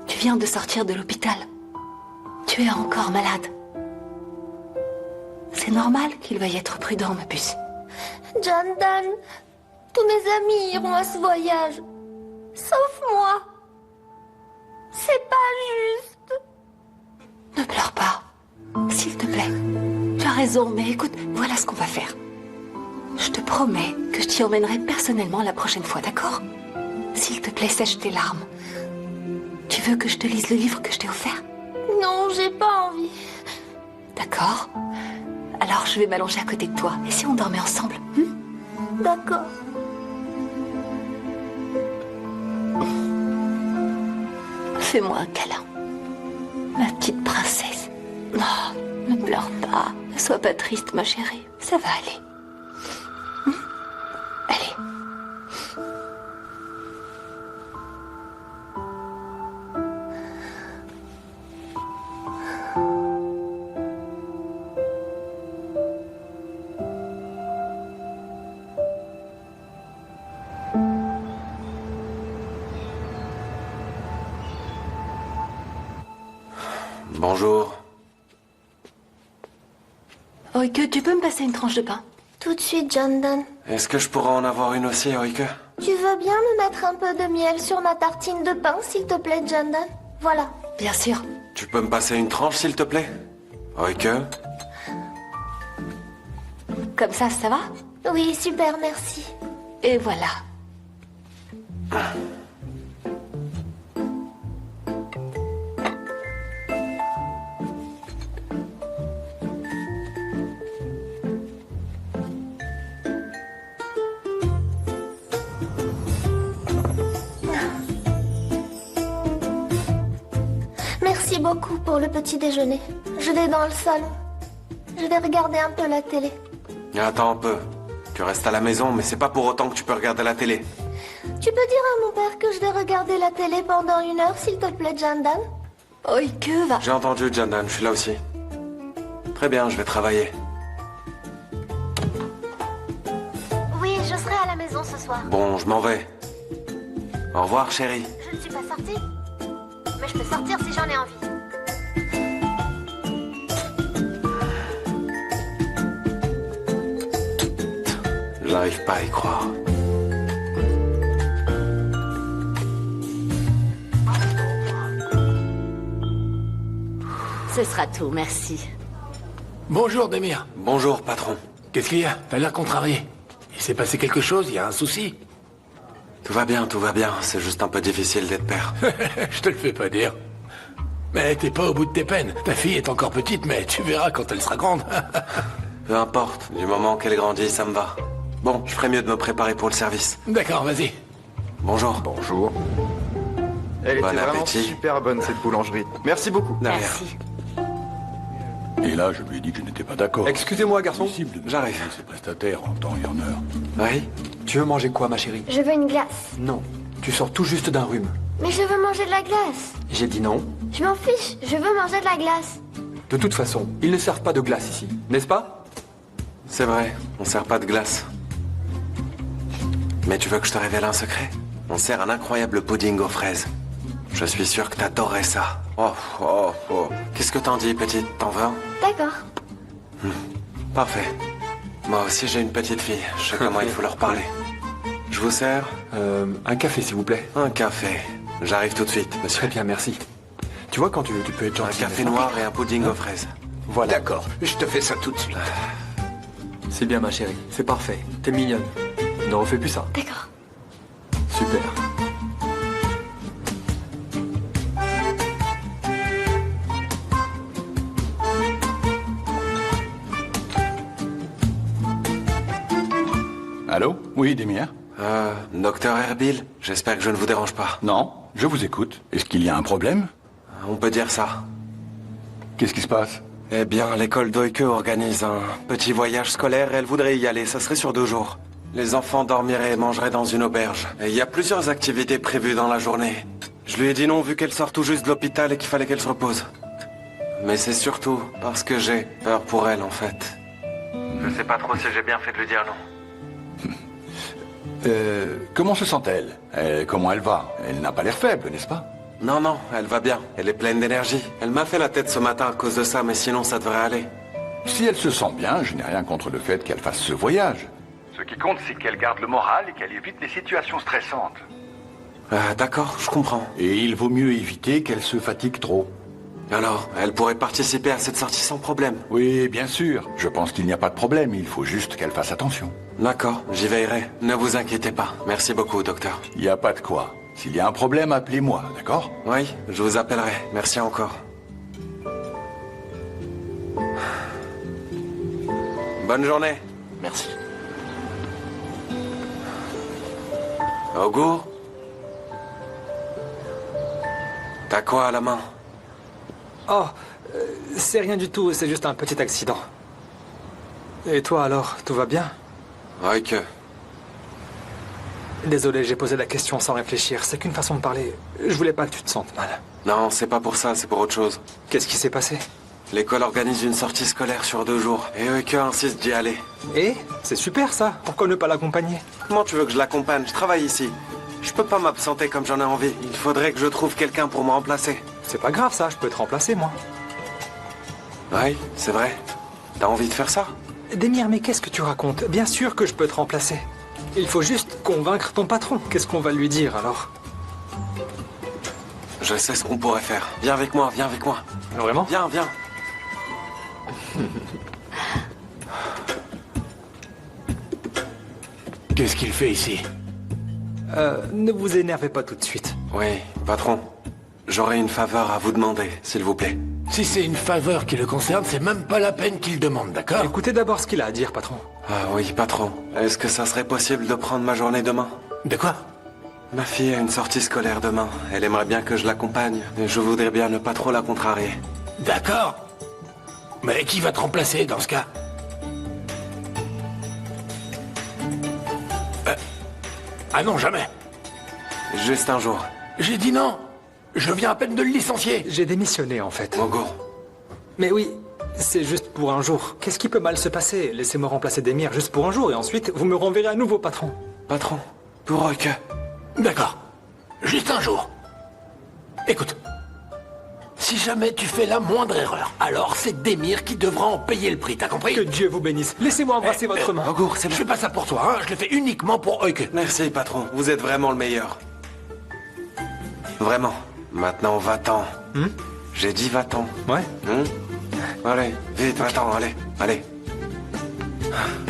Tu viens de sortir de l'hôpital. Tu es encore malade. C'est normal qu'il veuille être prudent, ma puce. Jandan, tous mes amis iront à ce voyage. Sauf moi. C'est pas juste. Ne pleure pas. S'il te plaît. Tu as raison, mais écoute, voilà ce qu'on va faire. Je te promets que je t'y emmènerai personnellement la prochaine fois, d'accord? S'il te plaît, sèche tes larmes. Tu veux que je te lise le livre que je t'ai offert? Non, j'ai pas envie. D'accord. Alors je vais m'allonger à côté de toi. Et si on dormait ensemble? D'accord. Fais-moi un câlin. Ma petite princesse. Non, ne pleure pas. Ne sois pas triste, ma chérie. Ça va aller. Allez. Bonjour. Oike, tu peux me passer une tranche de pain? Tout de suite, Jandan. Est-ce que je pourrais en avoir une aussi, Oike? Tu veux bien me mettre un peu de miel sur ma tartine de pain, s'il te plaît, Jandan? Voilà. Bien sûr. Tu peux me passer une tranche, s'il te plaît? Oike? Comme ça va? Oui, super, merci. Et voilà. Merci beaucoup pour le petit déjeuner. Je vais dans le salon. Je vais regarder un peu la télé. Attends un peu. Tu restes à la maison, mais c'est pas pour autant que tu peux regarder la télé. Tu peux dire à mon père que je vais regarder la télé pendant 1 heure, s'il te plaît, Jandan? Oike, va. J'ai entendu, Jandan, je suis là aussi. Très bien, je vais travailler. Oui, je serai à la maison ce soir. Bon, je m'en vais. Au revoir, chérie. Je ne suis pas sortie. Mais je peux sortir si j'en ai envie. J'arrive pas à y croire. Ce sera tout, merci. Bonjour, Demir. Bonjour, patron. Qu'est-ce qu'il y a? T'as l'air contrarié. Il s'est passé quelque chose? Il y a un souci? Tout va bien, c'est juste un peu difficile d'être père. Je te le fais pas dire. Mais t'es pas au bout de tes peines. Ta fille est encore petite, mais tu verras quand elle sera grande. Peu importe, du moment qu'elle grandit, ça me va. Bon, je ferais mieux de me préparer pour le service. D'accord, vas-y. Bonjour. Bonjour. Elle était Bon vraiment appétit. super bonne, cette boulangerie. Merci beaucoup. Merci. Et là, je lui ai dit que je n'étais pas d'accord. Excusez-moi, garçon. J'arrive. Ses prestataires en temps et en heure. Oui? Tu veux manger quoi, ma chérie? Je veux une glace. Non. Tu sors tout juste d'un rhume. Mais je veux manger de la glace. J'ai dit non. Je m'en fiche, je veux manger de la glace. De toute façon, ils ne servent pas de glace ici, n'est-ce pas? C'est vrai, on sert pas de glace. Mais tu veux que je te révèle un secret? On sert un incroyable pudding aux fraises. Je suis sûr que t'adorerais ça. Oh. Qu'est-ce que t'en dis, petite? T'en veux un? D'accord. Parfait. Moi aussi, j'ai une petite fille. Je sais comment il faut leur parler. Je vous sers? Un café, s'il vous plaît. Un café. J'arrive tout de suite, monsieur. Très bien, merci. Tu vois, quand tu peux être gentil... Un café noir et un pudding aux fraises. Voilà. D'accord, je te fais ça tout de suite. C'est bien, ma chérie. C'est parfait. T'es mignonne. Ne refais plus ça. D'accord. Super. Allô? Oui, Demir? Docteur Erbil, j'espère que je ne vous dérange pas. Non, je vous écoute. Est-ce qu'il y a un problème? On peut dire ça. Qu'est-ce qui se passe? Eh bien, l'école d'Oike organise un petit voyage scolaire et elle voudrait y aller. Ça serait sur 2 jours. Les enfants dormiraient et mangeraient dans une auberge. Et il y a plusieurs activités prévues dans la journée. Je lui ai dit non vu qu'elle sort tout juste de l'hôpital et qu'il fallait qu'elle se repose. Mais c'est surtout parce que j'ai peur pour elle, en fait. Je sais pas trop si j'ai bien fait de lui dire non. Comment se sent-elle? Comment elle va? Elle n'a pas l'air faible, n'est-ce pas? Non, elle va bien. Elle est pleine d'énergie. Elle m'a fait la tête ce matin à cause de ça, mais sinon ça devrait aller. Si elle se sent bien, je n'ai rien contre le fait qu'elle fasse ce voyage. Ce qui compte, c'est qu'elle garde le moral et qu'elle évite les situations stressantes. D'accord, je comprends. Et il vaut mieux éviter qu'elle se fatigue trop. Alors, elle pourrait participer à cette sortie sans problème? Oui, bien sûr. Je pense qu'il n'y a pas de problème. Il faut juste qu'elle fasse attention. D'accord, j'y veillerai. Ne vous inquiétez pas. Merci beaucoup, docteur. Il n'y a pas de quoi. S'il y a un problème, appelez-moi, d'accord? Oui, je vous appellerai. Merci encore. Bonne journée. Merci. Augur? T'as quoi à la main? Oh, c'est rien du tout, c'est juste un petit accident. Et toi alors, tout va bien? Royke. Désolé, j'ai posé la question sans réfléchir. C'est qu'une façon de parler. Je voulais pas que tu te sentes mal. Non, c'est pas pour ça, c'est pour autre chose. Qu'est-ce qui s'est passé? L'école organise une sortie scolaire sur 2 jours. Et Royke insiste d'y aller. Et c'est super ça. Pourquoi ne pas l'accompagner? Comment tu veux que je l'accompagne? Je travaille ici. Je peux pas m'absenter comme j'en ai envie. Il faudrait que je trouve quelqu'un pour me remplacer. C'est pas grave ça, je peux te remplacer moi. Oui, c'est vrai. T'as envie de faire ça? Demir, mais qu'est-ce que tu racontes? Bien sûr que je peux te remplacer. Il faut juste convaincre ton patron. Qu'est-ce qu'on va lui dire alors? Je sais ce qu'on pourrait faire. Viens avec moi, viens avec moi. Vraiment? Viens, viens. Qu'est-ce qu'il fait ici? Ne vous énervez pas tout de suite. Oui, patron. J'aurais une faveur à vous demander, s'il vous plaît. Si c'est une faveur qui le concerne, c'est même pas la peine qu'il demande, d'accord? Écoutez d'abord ce qu'il a à dire, patron. Ah oui, patron. Est-ce que ça serait possible de prendre ma journée demain? De quoi? Ma fille a une sortie scolaire demain. Elle aimerait bien que je l'accompagne. Et je voudrais bien ne pas trop la contrarier. D'accord. Mais qui va te remplacer dans ce cas? Ah non, jamais. Juste un jour. J'ai dit non. Je viens à peine de le licencier. J'ai démissionné, en fait. Mogo. Mais oui, c'est juste pour un jour. Qu'est-ce qui peut mal se passer? Laissez-moi remplacer Demir juste pour un jour et ensuite, vous me renverrez à nouveau, patron. Patron, pour Royke. D'accord. Juste un jour. Écoute. Si jamais tu fais la moindre erreur, alors c'est Demir qui devra en payer le prix, t'as compris? Que Dieu vous bénisse. Laissez-moi embrasser votre main. Mogo, c'est bon. Je fais pas ça pour toi, hein. Je le fais uniquement pour Royke. Merci, patron. Vous êtes vraiment le meilleur. Vraiment. Maintenant, va-t'en. J'ai dit va-t'en. Ouais. Allez, vite, va-t'en, allez, allez.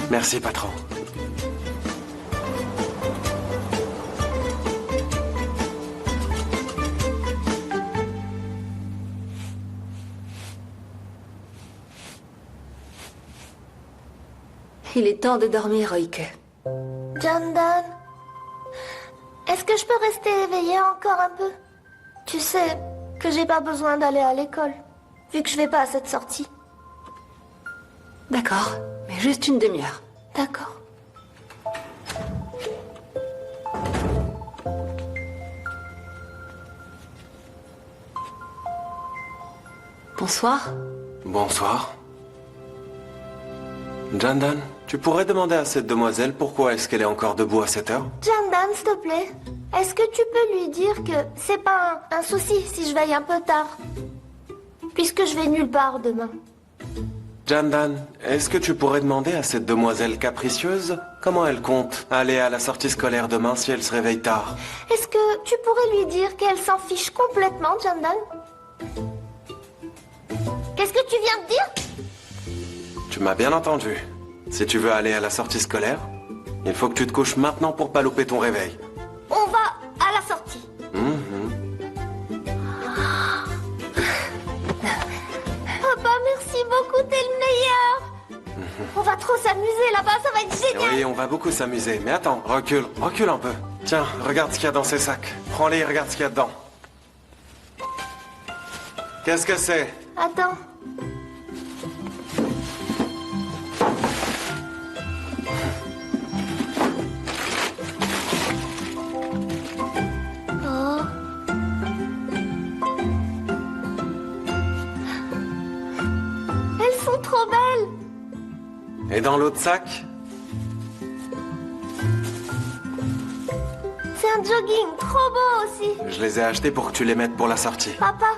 Merci, patron. Il est temps de dormir, Royke. Jandan, est-ce que je peux rester éveillée encore un peu? Tu sais que j'ai pas besoin d'aller à l'école, vu que je vais pas à cette sortie. D'accord, mais juste une demi-heure. D'accord. Bonsoir. Bonsoir. Jandan, tu pourrais demander à cette demoiselle pourquoi est-ce qu'elle est encore debout à cette heure? Jandan, s'il te plaît, est-ce que tu peux lui dire que c'est pas un souci si je veille un peu tard? Puisque je vais nulle part demain. Jandan, est-ce que tu pourrais demander à cette demoiselle capricieuse comment elle compte aller à la sortie scolaire demain si elle se réveille tard? Est-ce que tu pourrais lui dire qu'elle s'en fiche complètement, Jandan? Qu'est-ce que tu viens de dire? Tu m'as bien entendu. Si tu veux aller à la sortie scolaire, il faut que tu te couches maintenant pour pas louper ton réveil. On va à la sortie. Papa, merci beaucoup, t'es le meilleur. On va trop s'amuser là-bas, ça va être génial. Oui, on va beaucoup s'amuser. Mais attends, recule un peu. Tiens, regarde ce qu'il y a dans ces sacs. Prends-les et regarde ce qu'il y a dedans. Qu'est-ce que c'est? Attends. Oh. Elles sont trop belles. Et dans l'autre sac? C'est un jogging, trop beau aussi. Je les ai achetés pour que tu les mettes pour la sortie. Papa,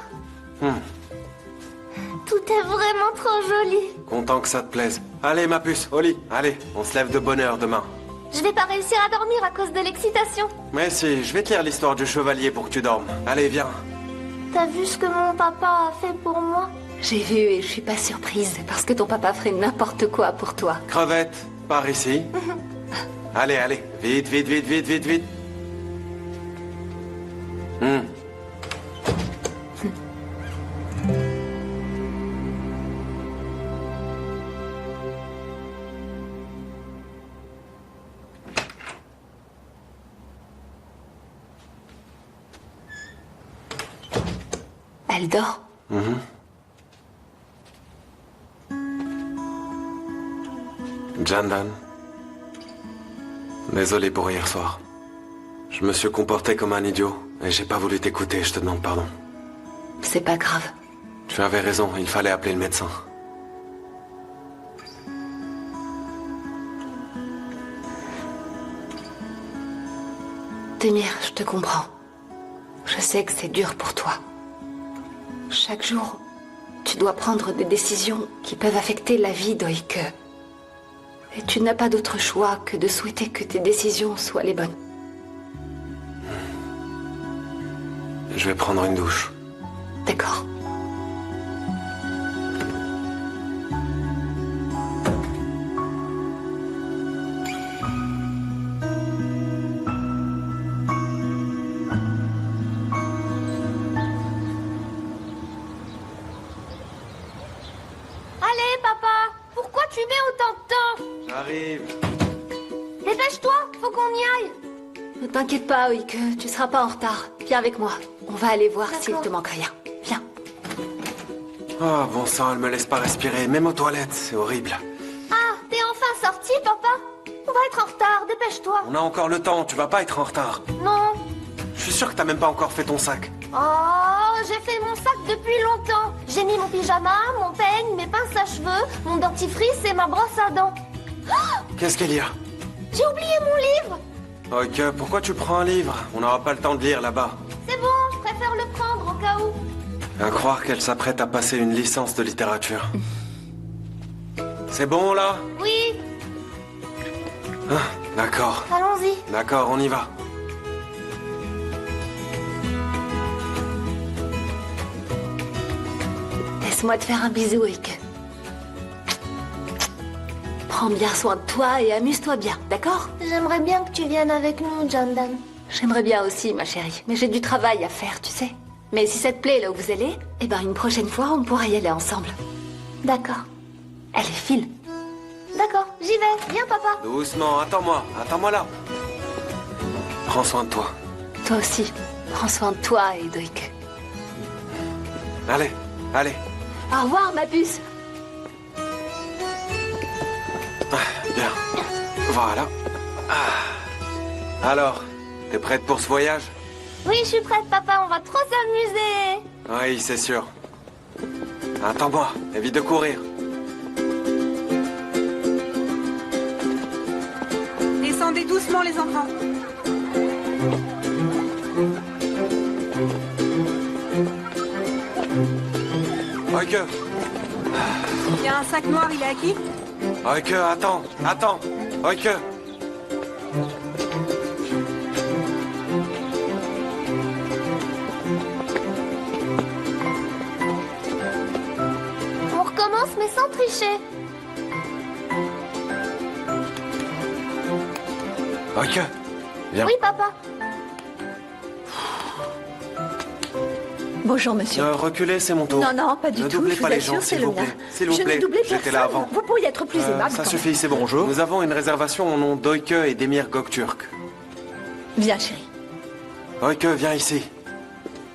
tout est vraiment trop joli. Content que ça te plaise. Allez, ma puce, au lit. Allez, on se lève de bonne heure demain. Je vais pas réussir à dormir à cause de l'excitation. Mais si, je vais te lire l'histoire du chevalier pour que tu dormes. Allez, viens. T'as vu ce que mon papa a fait pour moi? J'ai vu et je suis pas surprise parce que ton papa ferait n'importe quoi pour toi. Crevette, par ici. Allez, allez, vite, vite, vite, vite, vite, vite. Elle dort. Jandan. Désolé pour hier soir. Je me suis comporté comme un idiot et j'ai pas voulu t'écouter, je te demande pardon. C'est pas grave. Tu avais raison, il fallait appeler le médecin. Demir, je te comprends. Je sais que c'est dur pour toi. Chaque jour, tu dois prendre des décisions qui peuvent affecter la vie d'Oike. Et tu n'as pas d'autre choix que de souhaiter que tes décisions soient les bonnes. Je vais prendre une douche. D'accord. Allez, papa, pourquoi tu mets autant de temps? J'arrive. Dépêche-toi, faut qu'on y aille. Ne t'inquiète pas, Oike, tu seras pas en retard. Viens avec moi. On va aller voir s'il te manque rien. Viens. Oh, bon sang, elle me laisse pas respirer, même aux toilettes, c'est horrible. Ah, t'es enfin sorti, papa? On va être en retard, dépêche-toi. On a encore le temps, tu vas pas être en retard. Non. Je suis sûr que t'as même pas encore fait ton sac. Oh, j'ai fait mon sac depuis longtemps. J'ai mis mon pyjama, mon peigne, mes pinces à cheveux, mon dentifrice et ma brosse à dents. Qu'est-ce qu'il y a? J'ai oublié mon livre. Ok, pourquoi tu prends un livre? On n'aura pas le temps de lire là-bas. C'est bon, je préfère le prendre au cas où. À croire qu'elle s'apprête à passer une licence de littérature. C'est bon, là? Oui. Ah, d'accord. Allons-y. D'accord, on y va. Laisse-moi te faire un bisou, Oike. Prends bien soin de toi et amuse-toi bien, d'accord? J'aimerais bien que tu viennes avec nous, Jandan. J'aimerais bien aussi, ma chérie, mais j'ai du travail à faire, tu sais. Mais si ça te plaît là où vous allez, eh ben une prochaine fois, on pourra y aller ensemble. D'accord. Allez, file. D'accord, j'y vais. Viens, papa. Doucement, attends-moi là. Prends soin de toi. Toi aussi, prends soin de toi et d'Oike. Allez. Au revoir, ma puce. Bien. Voilà. Alors, t'es prête pour ce voyage? Oui, je suis prête, papa. On va trop s'amuser. Oui, c'est sûr. Attends-moi, évite de courir. Descendez doucement, les enfants. Oike. Il y a un sac noir, il est à qui? Oike, attends. Oike. On recommence, mais sans tricher. Oike, viens. Oui, papa. Bonjour, monsieur. Reculez, c'est mon tour. Non, pas du Ne tout. doublez Je pas vous les gens, assure, c'est s'il le vous plaît. mien. S'il vous Je plaît, ne doublais j'étais personne. là avant. Vous pourriez être plus aimable. Ça quand suffit, c'est bon. Bonjour. Nous avons une réservation au nom d'Oike et d'Emir Gökturk. même. Viens, chérie. Oike, viens ici.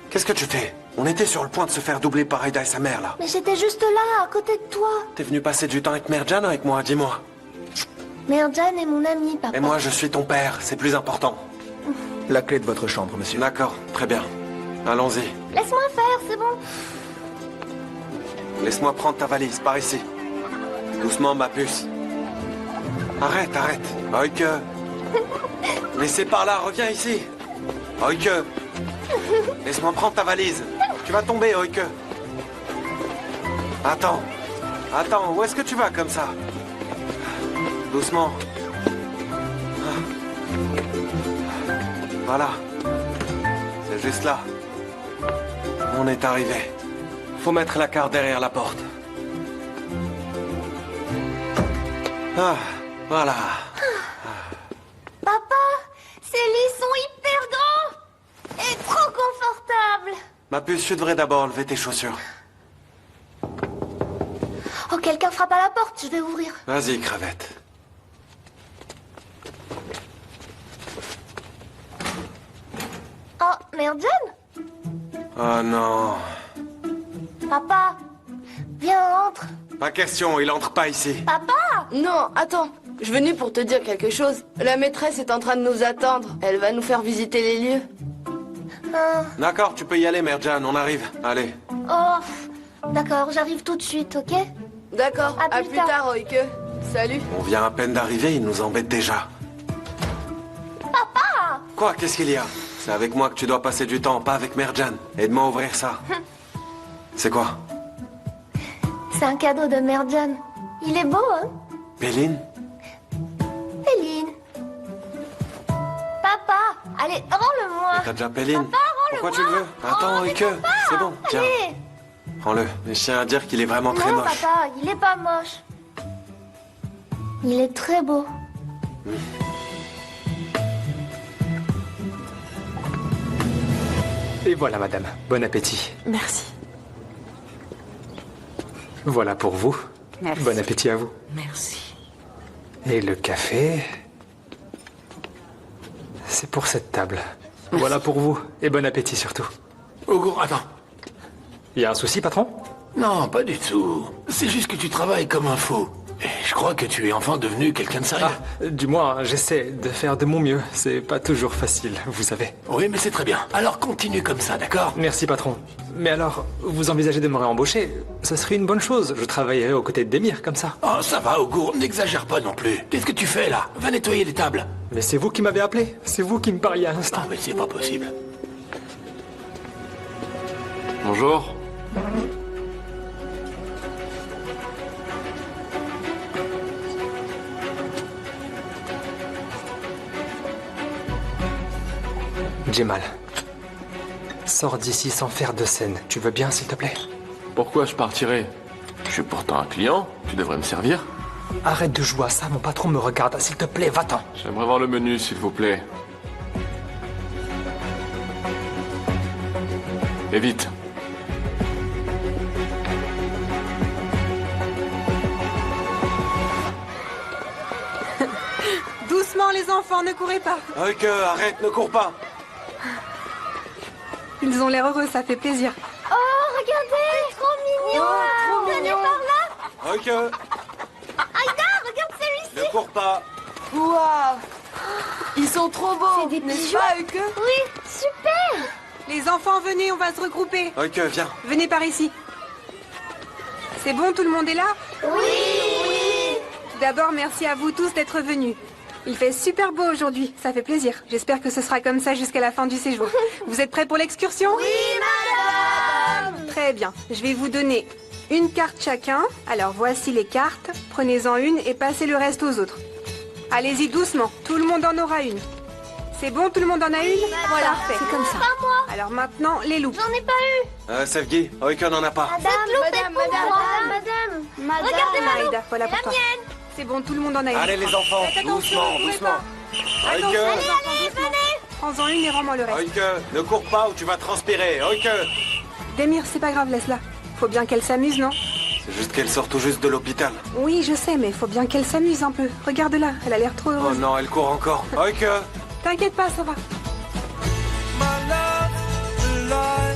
Qu'est-ce que tu fais? On était sur le point de se faire doubler par Aida et sa mère, là. Mais j'étais juste là, à côté de toi. T'es venu passer du temps avec Merjan avec moi, dis-moi. Merjan est mon ami, papa. Et moi, je suis ton père, c'est plus important. La clé de votre chambre, monsieur. D'accord, très bien. Allons-y. Laisse-moi faire, c'est bon. Laisse-moi prendre ta valise, par ici. Doucement, ma puce. Arrête. Oike. Mais c'est par là, reviens ici. Oike. Laisse-moi prendre ta valise. Tu vas tomber, Oike. Attends, où est-ce que tu vas comme ça? Doucement. Voilà. C'est juste là. On est arrivé. Faut mettre la carte derrière la porte. Ah, voilà. Papa, ces lits sont hyper grands et trop confortables. Ma puce, tu devrais d'abord enlever tes chaussures. Oh, quelqu'un frappe à la porte, je vais ouvrir. Vas-y, crevette. Oh, Merjan? Oh non. Papa, viens, entre. Pas question, il entre pas ici. Papa! Non, attends. Je venais pour te dire quelque chose. La maîtresse est en train de nous attendre. Elle va nous faire visiter les lieux. D'accord, tu peux y aller, Merjan, on arrive. Allez. Oh, d'accord, j'arrive tout de suite, ok? D'accord, à plus tard, Roike. Salut. On vient à peine d'arriver, il nous embête déjà. Papa! Quoi, qu'est-ce qu'il y a? C'est avec moi que tu dois passer du temps, pas avec Merjan. Aide-moi à ouvrir ça. C'est quoi? C'est un cadeau de Merjan. Il est beau, hein? Péline? Péline. Papa, allez, rends-le-moi. T'as déjà Péline? Papa, rends-le-moi. Pourquoi tu le veux? Attends, Ike, c'est bon, tiens. Allez. Prends-le. Mais je tiens à dire qu'il est vraiment très Non, moche. papa, il est pas moche. Il est très beau. Et voilà, madame. Bon appétit. Merci. Voilà pour vous. Merci. Bon appétit à vous. Merci. Et le café... c'est pour cette table. Voilà pour vous. Et bon appétit surtout. Hugo, attends. Il y a un souci, patron? Non, pas du tout. C'est juste que tu travailles comme un fou. Et je crois que tu es enfin devenu quelqu'un de sérieux. Du moins, j'essaie de faire de mon mieux. C'est pas toujours facile, vous savez. Oui, mais c'est très bien. Alors continue comme ça, d'accord? Merci, patron. Mais alors, vous envisagez de me réembaucher? Ce serait une bonne chose. Je travaillerai aux côtés d'Emir, comme ça. Oh, ça va, Hugo. N'exagère pas non plus. Qu'est-ce que tu fais, là? Va nettoyer les tables. Mais c'est vous qui m'avez appelé. C'est vous qui me parliez à l'instant. Ah, mais c'est pas possible. Bonjour. Jemal, sors d'ici sans faire de scène. Tu veux bien, s'il te plaît? Pourquoi je partirais? Je suis pourtant un client, tu devrais me servir. Arrête de jouer à ça, mon patron me regarde. S'il te plaît, va-t'en. J'aimerais voir le menu, s'il vous plaît. Et vite. Doucement, les enfants, ne courez pas. Ike, arrête, ne cours pas. Ils ont l'air heureux, ça fait plaisir. Oh, regardez, trop mignon. Venez par là. Ike, Aïda, regarde celui-ci. ne cours pas. Waouh. Ils sont trop beaux. C'est des n'est-ce bijoux. pas, Hugo? Oui, super. Les enfants, venez, on va se regrouper. Ike, viens. Venez par ici. C'est bon, tout le monde est là? Oui. Tout d'abord, merci à vous tous d'être venus. Il fait super beau aujourd'hui, ça fait plaisir. J'espère que ce sera comme ça jusqu'à la fin du séjour. Vous êtes prêts pour l'excursion? Oui, madame. Très bien, je vais vous donner une carte chacun. Alors voici les cartes, prenez-en une et passez le reste aux autres. Allez-y doucement, tout le monde en aura une. C'est bon, tout le monde en a une? Voilà, parfait. C'est comme ça. Pas moi. Alors maintenant, les loups. J'en ai pas eu. Sevgi, Ike n'en a pas. Cette loupe est pour moi. Regardez ma loupe. Maïda, voilà La pour toi. mienne. C'est bon, tout le monde en a une. Allez, les enfants, Faites attention, doucement, ne courez doucement. pas. Ike, Attention, les enfants, doucement. Prends-en une et rends-moi le reste. Ike, ne cours pas ou tu vas transpirer. Ike. Demir, c'est pas grave, laisse-la. Faut bien qu'elle s'amuse, non? C'est juste qu'elle sort tout juste de l'hôpital. Oui, je sais, mais faut bien qu'elle s'amuse un peu. Regarde-la, elle a l'air trop Oh heureuse. non, elle court encore. Ike. T'inquiète pas, ça va. My love,